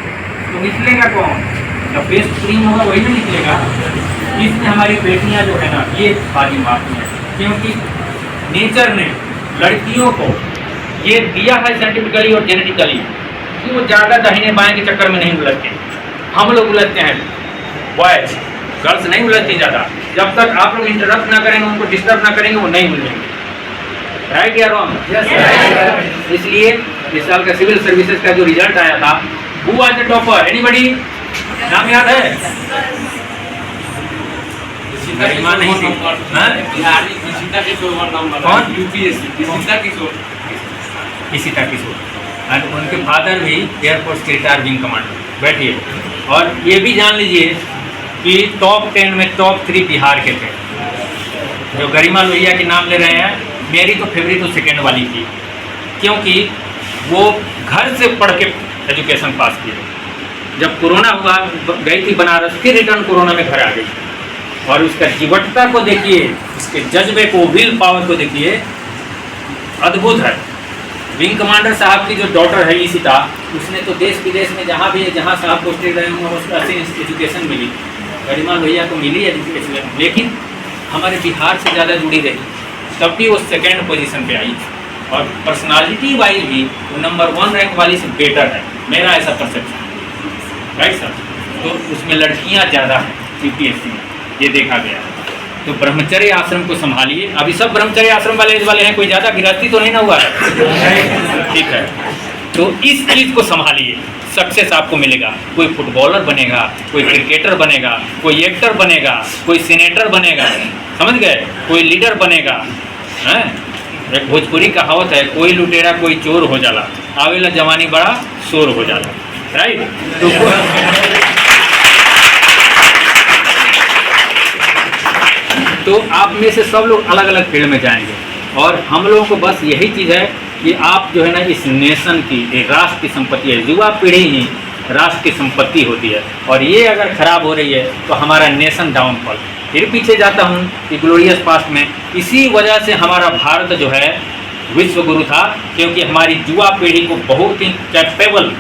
तो निकलेगा कौन? जब बेस्ट क्रीम होगा वही ना निकलेगा। इसमें हमारी बेटियां जो है ना ये बाजी मारती हैं, क्योंकि नेचर ने लड़कियों को ये दिया है साइंटिफिकली और जेनेटिकली कि वो ज़्यादा दाहिने बाएं के चक्कर में नहीं उलझते। हम लोग उलझते हैं, बॉयज, गर्ल्स नहीं उलझती ज़्यादा। जब तक आप लोग इंटरप्ट ना करेंगे, उनको डिस्टर्ब ना करेंगे, वो नहीं उलझेंगे। राइट या रॉन्ग? इसलिए इस साल का सिविल सर्विसेज का जो रिजल्ट आया था, who was the topper? Anybody? नाम याद है? गरिमा नहीं थी। कौन? यूपीएससी इशिता किशोर, और उनके फादर भी एयरफोर्स के रिटायर्ड विंग कमांडर। बैठिए, और ये भी जान लीजिए कि टॉप 10 में टॉप 3 बिहार के थे। जो गरिमा लोहिया के नाम ले रहे हैं, मेरी तो फेवरेट तो सेकेंड वाली थी, क्योंकि वो घर से पढ़ के एजुकेशन पास किए। जब कोरोना हुआ, गई थी बनारस, फिर रिटर्न कोरोना में घर आ गई, और उसका जीवटता को देखिए, उसके जज्बे को, विल पावर को देखिए, अद्भुत है। विंग कमांडर साहब की जो डॉटर है इशिता, उसने तो देश विदेश में जहाँ भी जहाँ साहब पोस्टेड रहे होंगे उसको अच्छी एजुकेशन मिली। गरिमा लोहिया को मिली एजुकेशन, लेकिन हमारे बिहार से ज़्यादा जुड़ी रही, तब भी वो सेकेंड पोजीशन पे आई, और पर्सनालिटी वाइज भी वो नंबर 1 रैंक वाली से बेटर है, मेरा ऐसा परसेप्शन। Right sir? तो उसमें लड़कियाँ ज़्यादा हैं यूपीएससी में, ये देखा गया। तो ब्रह्मचर्य आश्रम को संभालिए। अभी सब ब्रह्मचर्य आश्रम वाले हैं, कोई ज़्यादा गृहस्थी तो नहीं ना हुआ है? ठीक है, तो इस चीज़ को संभालिए, सक्सेस आपको मिलेगा। कोई फुटबॉलर बनेगा, कोई क्रिकेटर बनेगा, कोई एक्टर बनेगा, कोई सीनेटर बनेगा, समझ गए? कोई लीडर बनेगा। हैं, एक भोजपुरी कहावत है, कोई लुटेरा कोई चोर हो जाला, आवेला जवानी बड़ा शोर हो जाला। राइट? तो आप में से सब लोग अलग अलग फील्ड में जाएंगे, और हम लोगों को बस यही चीज़ है कि आप जो है ना इस नेशन की, एक राष्ट्र की संपत्ति है। युवा पीढ़ी ही राष्ट्र की संपत्ति होती है, और ये अगर खराब हो रही है तो हमारा नेशन डाउनफॉल। फिर पीछे जाता हूँ कि ग्लोरियस पास्ट में इसी वजह से हमारा भारत जो है विश्व गुरु था, क्योंकि हमारी युवा पीढ़ी को बहुत ही कैपेबल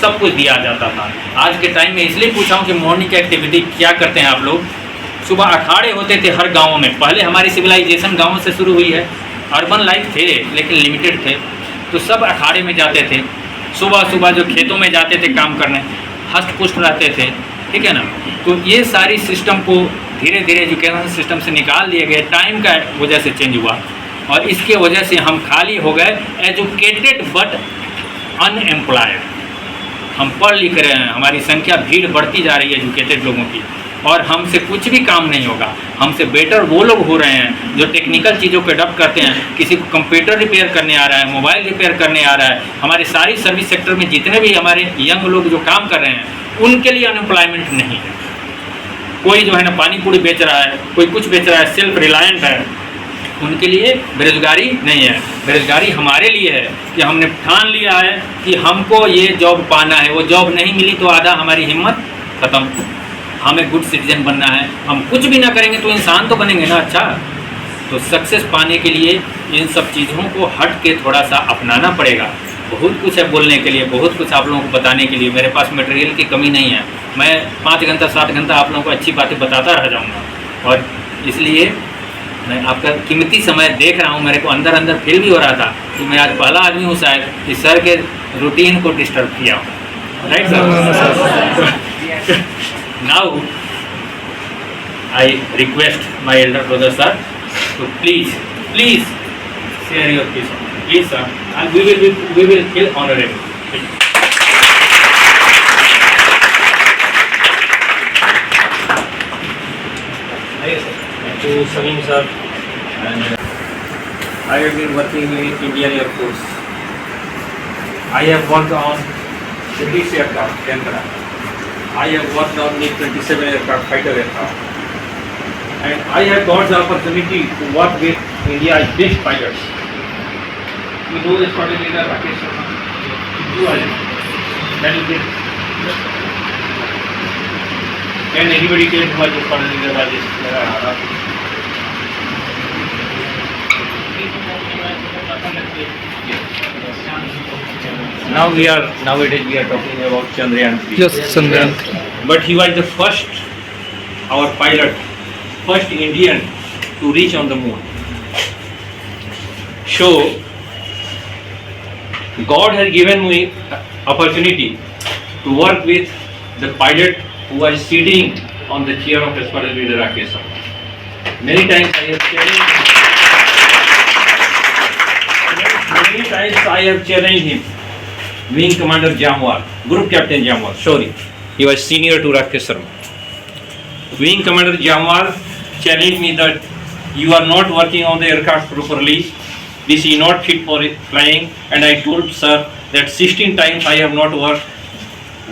सब कुछ दिया जाता था। आज के टाइम में इसलिए पूछा हूँ कि मॉर्निंग एक्टिविटी क्या करते हैं आप लोग? सुबह अखाड़े होते थे हर गाँव में। पहले हमारी सिविलाइजेशन गाँव से शुरू हुई है, अर्बन लाइफ थे लेकिन लिमिटेड थे, तो सब अखाड़े में जाते थे। सुबह सुबह जो खेतों में जाते थे काम करने, हष्ट पुष्ट रहते थे, ठीक है ना? तो ये सारी सिस्टम को धीरे धीरे एजुकेशन सिस्टम से निकाल दिए गए, टाइम का वजह से चेंज हुआ, और इसके वजह से हम खाली हो गए, एजुकेटेड बट अनएम्प्लॉयड। हम पढ़ लिख रहे हैं, हमारी संख्या भीड़ बढ़ती जा रही है एजुकेटेड लोगों की, और हमसे कुछ भी काम नहीं होगा। हमसे बेटर वो लोग हो रहे हैं जो टेक्निकल चीज़ों को अडॉप्ट करते हैं। किसी को कंप्यूटर रिपेयर करने आ रहा है, मोबाइल रिपेयर करने आ रहा है। हमारे सारी सर्विस सेक्टर में जितने भी हमारे यंग लोग जो काम कर रहे हैं, उनके लिए अनएम्प्लॉयमेंट नहीं है। कोई जो है ना पानी पूरी बेच रहा है, कोई कुछ बेच रहा है, सेल्फ रिलायंट है, उनके लिए बेरोजगारी नहीं है। बेरोजगारी हमारे लिए है कि हमने ठान लिया है कि हमको ये जॉब पाना है। वो जॉब नहीं मिली तो आधा हमारी हिम्मत ख़त्म। हमें गुड सिटीजन बनना है, हम कुछ भी ना करेंगे तो इंसान तो बनेंगे ना अच्छा। तो सक्सेस पाने के लिए इन सब चीज़ों को हट के थोड़ा सा अपनाना पड़ेगा। बहुत कुछ है बोलने के लिए, बहुत कुछ आप लोगों को बताने के लिए। मेरे पास मटेरियल की कमी नहीं है, मैं 5 घंटा 7 घंटा आप लोगों को अच्छी बातें बताता रह जाऊँगा। और इसलिए मैं आपका कीमती समय देख रहा हूँ, मेरे को अंदर अंदर फील भी हो रहा था कि मैं आज पहला आदमी हूँ शायद इस सर के रूटीन को डिस्टर्ब किया हूँ। Right sir? Now I request my elder brother sir to please share your piece, please sir, and we will feel honorable. To Salim sir, and I have been working in Indian Air Force. I have worked on British aircraft, aircraft. I have worked on MiG-27 aircraft, fighter aircraft. And I have got the opportunity to work with India's best pilots. You know the squadron leader Rakesh Sharma? You are that is it. Can anybody tell who was the first leader by this? Nowadays we are talking about Chandrayaan 3. Yes, Chandrayaan. But he was the first, our pilot, first Indian to reach on the moon. So, God has given me opportunity to work with the pilot who was sitting on the chair of Special Leader Rakesh Sharma. Many times I have challenged him. Wing Commander Jamwal, Group Captain Jamwal, sorry, he was senior to Rakesh Sharma. Wing Commander Jamwal challenged me that you are not working on the aircraft properly. This is not fit for flying. And I told sir that 16 times I have not worked.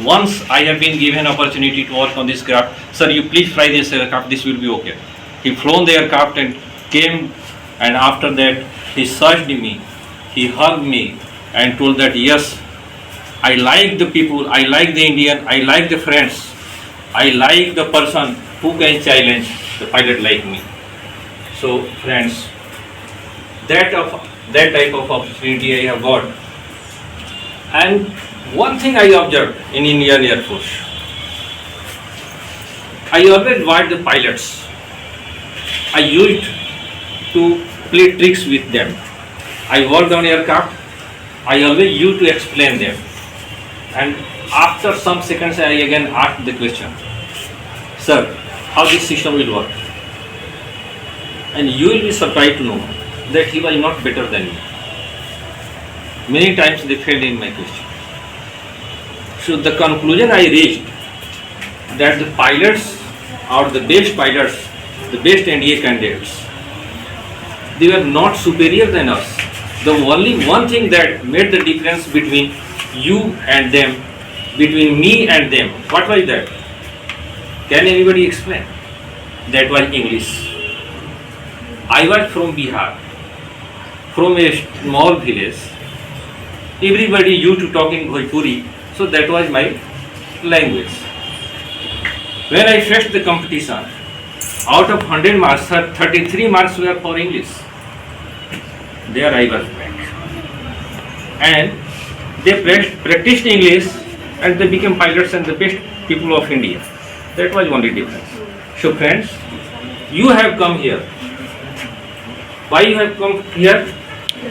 Once I have been given opportunity to work on this craft. Sir, you please fly this aircraft. This will be okay. He flown the aircraft and came. And after that, he searched me. He hugged me and told that yes, I like the people, I like the Indian, I like the friends, I like the person who can challenge the pilot like me. So friends, that type of opportunity I have got. And one thing I observed in Indian Air Force, I always watch the pilots. I used to play tricks with them. I worked on aircraft. I always used to explain them. And after some seconds, I again asked the question, sir, how this system will work? And you will be surprised to know that he was not better than me. Many times they failed in my question. So the conclusion I reached that the pilots are the best pilots, the best NDA candidates. They were not superior than us. The only one thing that made the difference between you and them, between me and them, what was that? Can anybody explain? That was English. I was from Bihar, from a small village. Everybody used to talk in Bhojpuri, so that was my language. When I faced the competition, out of 100 marks, 33 marks were for English. There I was back. And they practiced English and they became pilots and the best people of India. That was only difference. So friends, you have come here. Why you have come here? To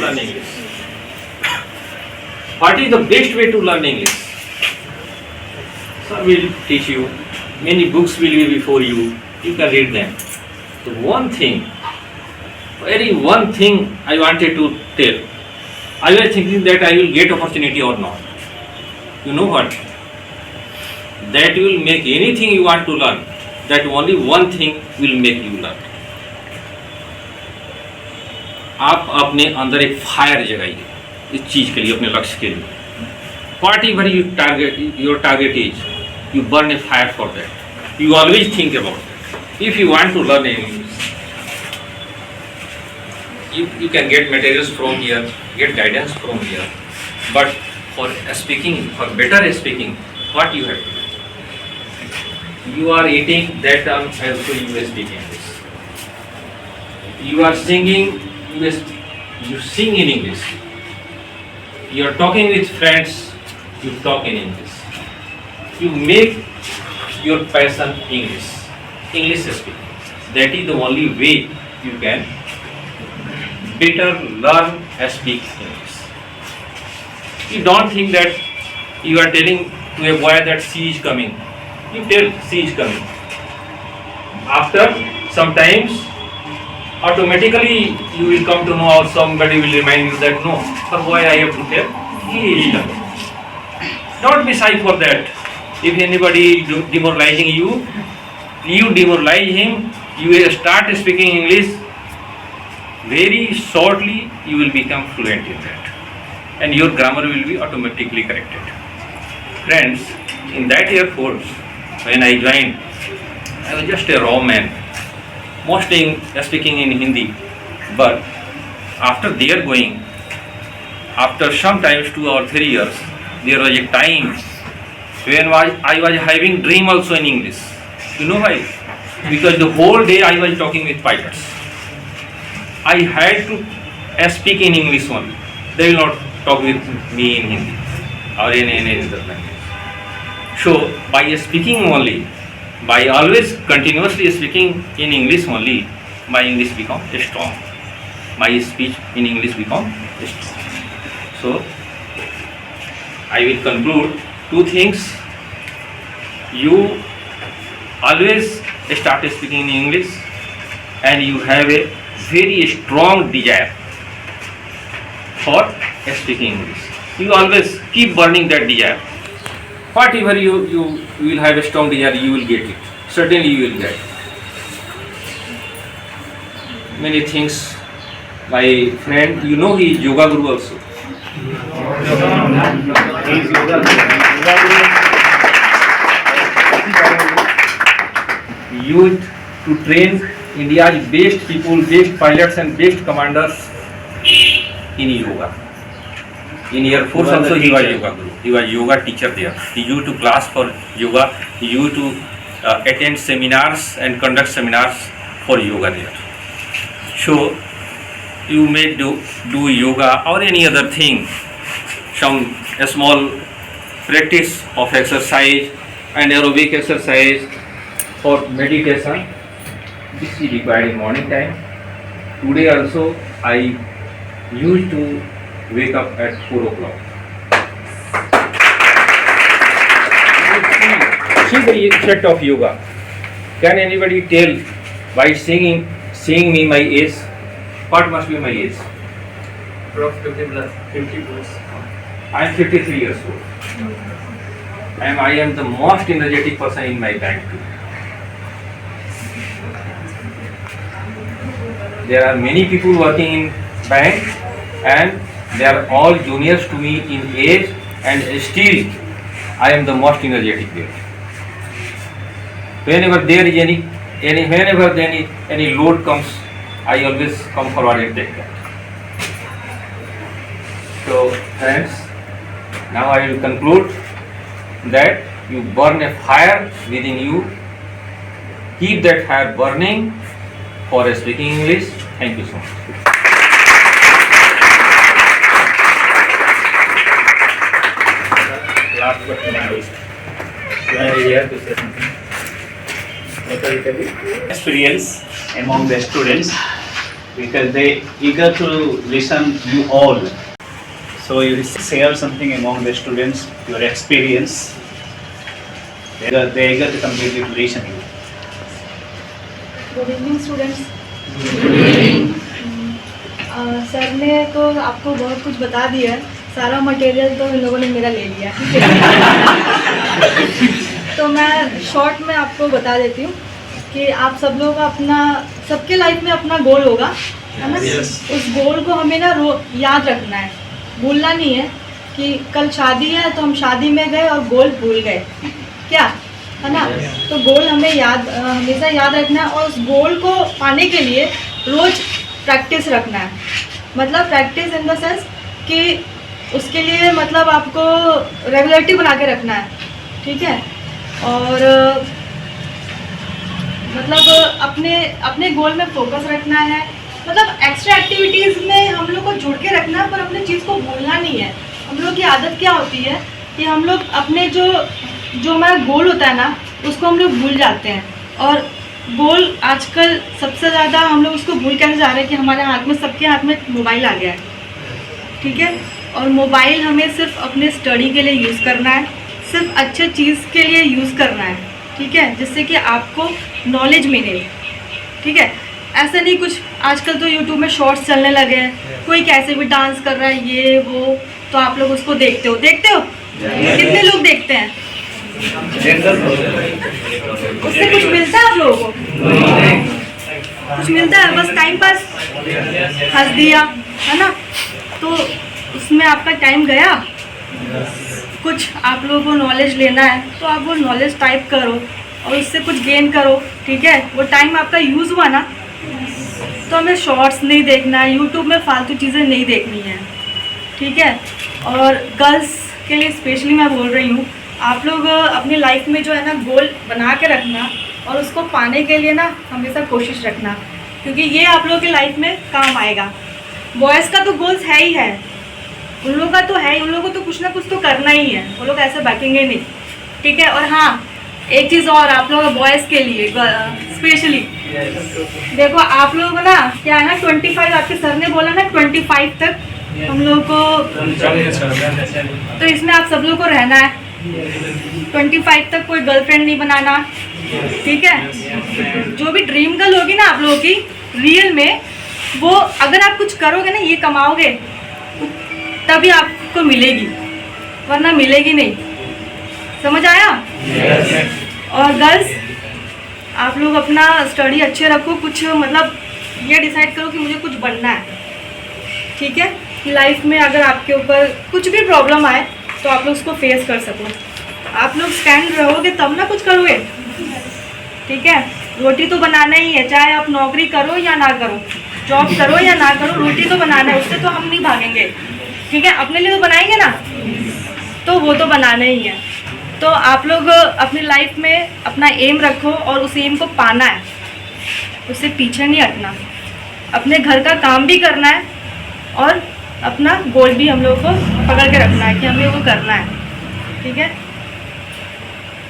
learn English. What is the best way to learn English? Sir will teach you. Many books will be before you. You can read them. The one thing I wanted to tell. I was thinking that I will get opportunity or not. You know what? That will make anything you want to learn. That only one thing will make you learn. आप अपने अंदर एक fire जगाइए इस चीज के लिए, अपने लक्ष्य के लिए. Whatever your target is, you burn a fire for that. You always think about it. If you want to learn English, you can get materials from here, get guidance from here. But for speaking, for better speaking, what you have to do? You are eating, that term also you are speaking English. You are singing, you sing in English. You are talking with friends, you talk in English. You make your passion English speaking. That is the only way you can better learn and speak English. You don't think that you are telling to a boy that sea is coming. You tell sea is coming. After some times, automatically you will come to know, or somebody will remind you that no, for boy I have to tell he is coming. Don't be shy for that. If anybody demoralizing you, you demoralize him, you will start speaking English. Very shortly you will become fluent in that. And your grammar will be automatically corrected. Friends, in that Air Force, when I joined, I was just a raw man, mostly speaking in Hindi. But after their going, after sometimes 2 or 3 years, there was a time When I was having dream also in English. You know why? Because the whole day I was talking with pilots. I had to speak in English only. They will not talk with me in Hindi or in any other language. So by speaking only, by always continuously speaking in English only, my English become strong. My speech in English become strong. So I will conclude two things. You always start speaking in English and you have a very strong desire for speaking English. You always keep burning that desire. Whatever you will have a strong desire, you will get it. Certainly you will get many things. My friend, you know, he is yoga guru also. He is yoga guru. Used to train India's best people, best pilots and best commanders in yoga. In Air Force also he was yoga guru. He was yoga teacher there. He used to class for yoga. He used to attend seminars and conduct seminars for yoga there. So you may do yoga or any other thing, some small practice of exercise and aerobic exercise for meditation. This is required in morning time. Today also I used to wake up at 4 o'clock. See the effect of yoga. Can anybody tell by seeing me my age? What must be my age? Approx 50 plus. 50 plus. I am 53 years old. I am the most energetic person in my bank too. There are many people working in bank and they are all juniors to me in age and still I am the most energetic there. Whenever there is any load comes, I always come forward and take that. So friends, now I will conclude that you burn a fire within you. Keep that fire burning for speaking English. Thank you so much. Last but not least, you are here to say something. What are you telling? Experience among the students because they eager to listen you all. So you share something among the students, your experience. They eager to completely listen you. Good evening students. Sir ने तो आपको बहुत कुछ बता दिया है, सारा material तो इन लोगों ने मेरा ले लिया तो मैं शॉर्ट में आपको बता देती हूँ कि आप सब लोग अपना, सबके लाइफ में अपना गोल होगा, है ना? उस गोल को हमें ना याद रखना है, भूलना नहीं है कि कल शादी है तो हम शादी में गए और गोल भूल गए, क्या है ना? तो गोल हमें हमेशा याद रखना है और उस गोल को पाने के लिए रोज़ प्रैक्टिस रखना है। मतलब प्रैक्टिस इन द सेंस कि उसके लिए मतलब आपको रेगुलरिटी बना के रखना है, ठीक है? और मतलब अपने गोल में फोकस रखना है। मतलब एक्स्ट्रा एक्टिविटीज़ में हम लोग को जुड़ के रखना है पर अपने चीज़ को भूलना नहीं है। हम लोग की आदत क्या होती है कि हम लोग अपने जो हमारा गोल होता है ना उसको हम लोग भूल जाते हैं। और गोल आजकल सबसे ज़्यादा हम लोग उसको भूल कैसे जा रहे हैं कि हमारे हाथ में, सबके हाथ में मोबाइल आ गया है, ठीक है? और मोबाइल हमें सिर्फ अपने स्टडी के लिए यूज़ करना है, सिर्फ अच्छे चीज़ के लिए यूज़ करना है, ठीक है? जिससे कि आपको नॉलेज मिले, ठीक है? ऐसा नहीं कुछ, आजकल तो यूट्यूब में शॉर्ट्स चलने लगे हैं, कोई कैसे भी डांस कर रहा है ये वो, तो आप लोग उसको देखते हो कितने लोग देखते हैं? उससे कुछ मिलता है आप लोगों को? कुछ मिलता है? बस टाइम पास, हंस दिया, है ना? तो उसमें आपका टाइम गया। कुछ आप लोगों को नॉलेज लेना है तो आप वो नॉलेज टाइप करो और उससे कुछ गेन करो, ठीक है? वो टाइम आपका यूज़ हुआ ना, तो हमें शॉर्ट्स नहीं देखना है, यूट्यूब में फालतू चीज़ें नहीं देखनी है, ठीक है? और गर्ल्स के लिए स्पेशली मैं बोल रही हूँ, आप लोग अपनी लाइफ में जो है ना गोल बना के रखना और उसको पाने के लिए ना हमेशा कोशिश रखना, क्योंकि ये आप लोगों की लाइफ में काम आएगा। बॉयज़ का तो गोल्स है ही है, उन लोगों का तो है ही, उन लोगों को तो कुछ ना कुछ तो करना ही है, वो लोग ऐसे बैठेंगे नहीं, ठीक है। और हाँ, एक चीज़ और आप लोग बॉयज़ के लिए स्पेशली देखो, आप लोग ना क्या है ना 25, आपके सर ने बोला ना 25 तक हम लोग को, तो इसमें आप सब लोग को रहना है। 25 तक कोई गर्लफ्रेंड नहीं बनाना, ठीक है। जो भी ड्रीम गर्ल होगी ना आप लोगों की रियल में, वो अगर आप कुछ करोगे ना, ये कमाओगे तभी आपको मिलेगी, वरना मिलेगी नहीं। समझ आया? और गर्ल्स, आप लोग अपना स्टडी अच्छे रखो, कुछ मतलब ये डिसाइड करो कि मुझे कुछ बनना है, ठीक है। कि लाइफ में अगर आपके ऊपर कुछ भी प्रॉब्लम आए तो आप लोग उसको फेस कर सको। आप लोग स्टैंड रहोगे तब ना कुछ करोगे, ठीक है। रोटी तो बनाना ही है, चाहे आप नौकरी करो या ना करो, जॉब करो या ना करो, रोटी तो बनाना है, उससे तो हम नहीं भागेंगे, ठीक है। अपने लिए तो बनाएंगे ना, तो वो तो बनाना ही है। तो आप लोग अपनी लाइफ में अपना एम रखो और उस एम को पाना है, उससे पीछे नहीं हटना। अपने घर का काम भी करना है और अपना गोल भी हम लोग को पकड़ के रखना है कि हम लोग को करना है, ठीक है।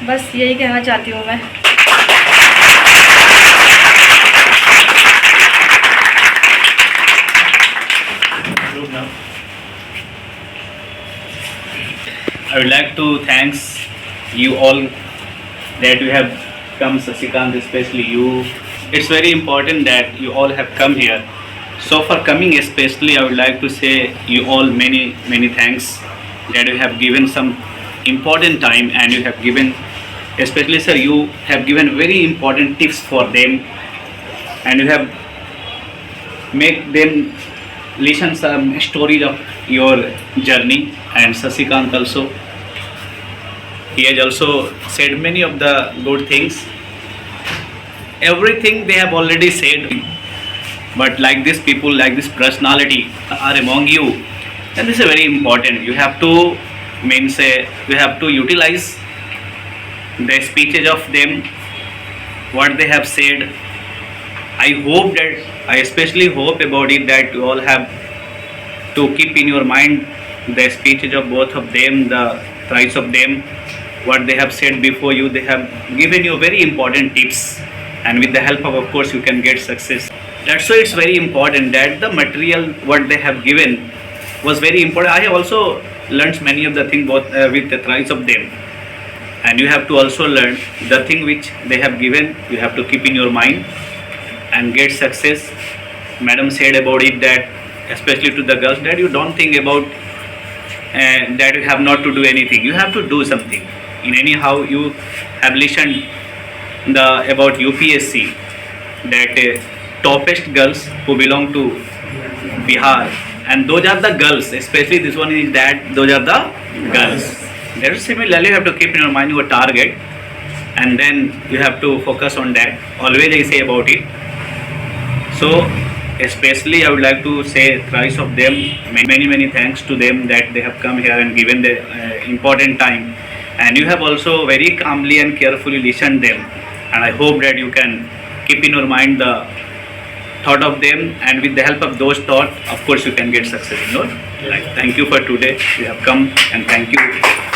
बस यही कहना चाहती हूँ मैं। I would like to thanks you all that you have come, Sasikant, especially you. It's very important that you all have come here. So for coming especially, I would like to say you all many thanks that you have given some important time, and you have given, especially sir, you have given very important tips for them, and you have make them listen some stories of your journey. And Sasikant also, he has also said many of the good things. Everything they have already said, but like this people, like this personality are among you, and this is very important. You have to you have to utilize the speeches of them, what they have said. I especially hope about it that you all have to keep in your mind the speeches of both of them, the thrice of them, what they have said before you. They have given you very important tips, and with the help of course you can get success. That's why it's very important that the material what they have given was very important. I have also learned many of the things both with the thrice of them, and you have to also learn the thing which they have given. You have to keep in your mind and get success. Madam said about it that, especially to the girls, that you don't think about that you have not to do anything. You have to do something. In anyhow, you have listened about UPSC, that toppest girls who belong to Bihar, and those are the girls. Especially this one is that those are the girls. There similarly you have to keep in your mind your target, and then you have to focus on that. Always I say about it. So especially I would like to say thrice of them many thanks to them that they have come here and given the important time, and you have also very calmly and carefully listened them, and I hope that you can keep in your mind the thought of them, and with the help of those thoughts of course you can get success in your life. Thank you for today. You have come, and thank you.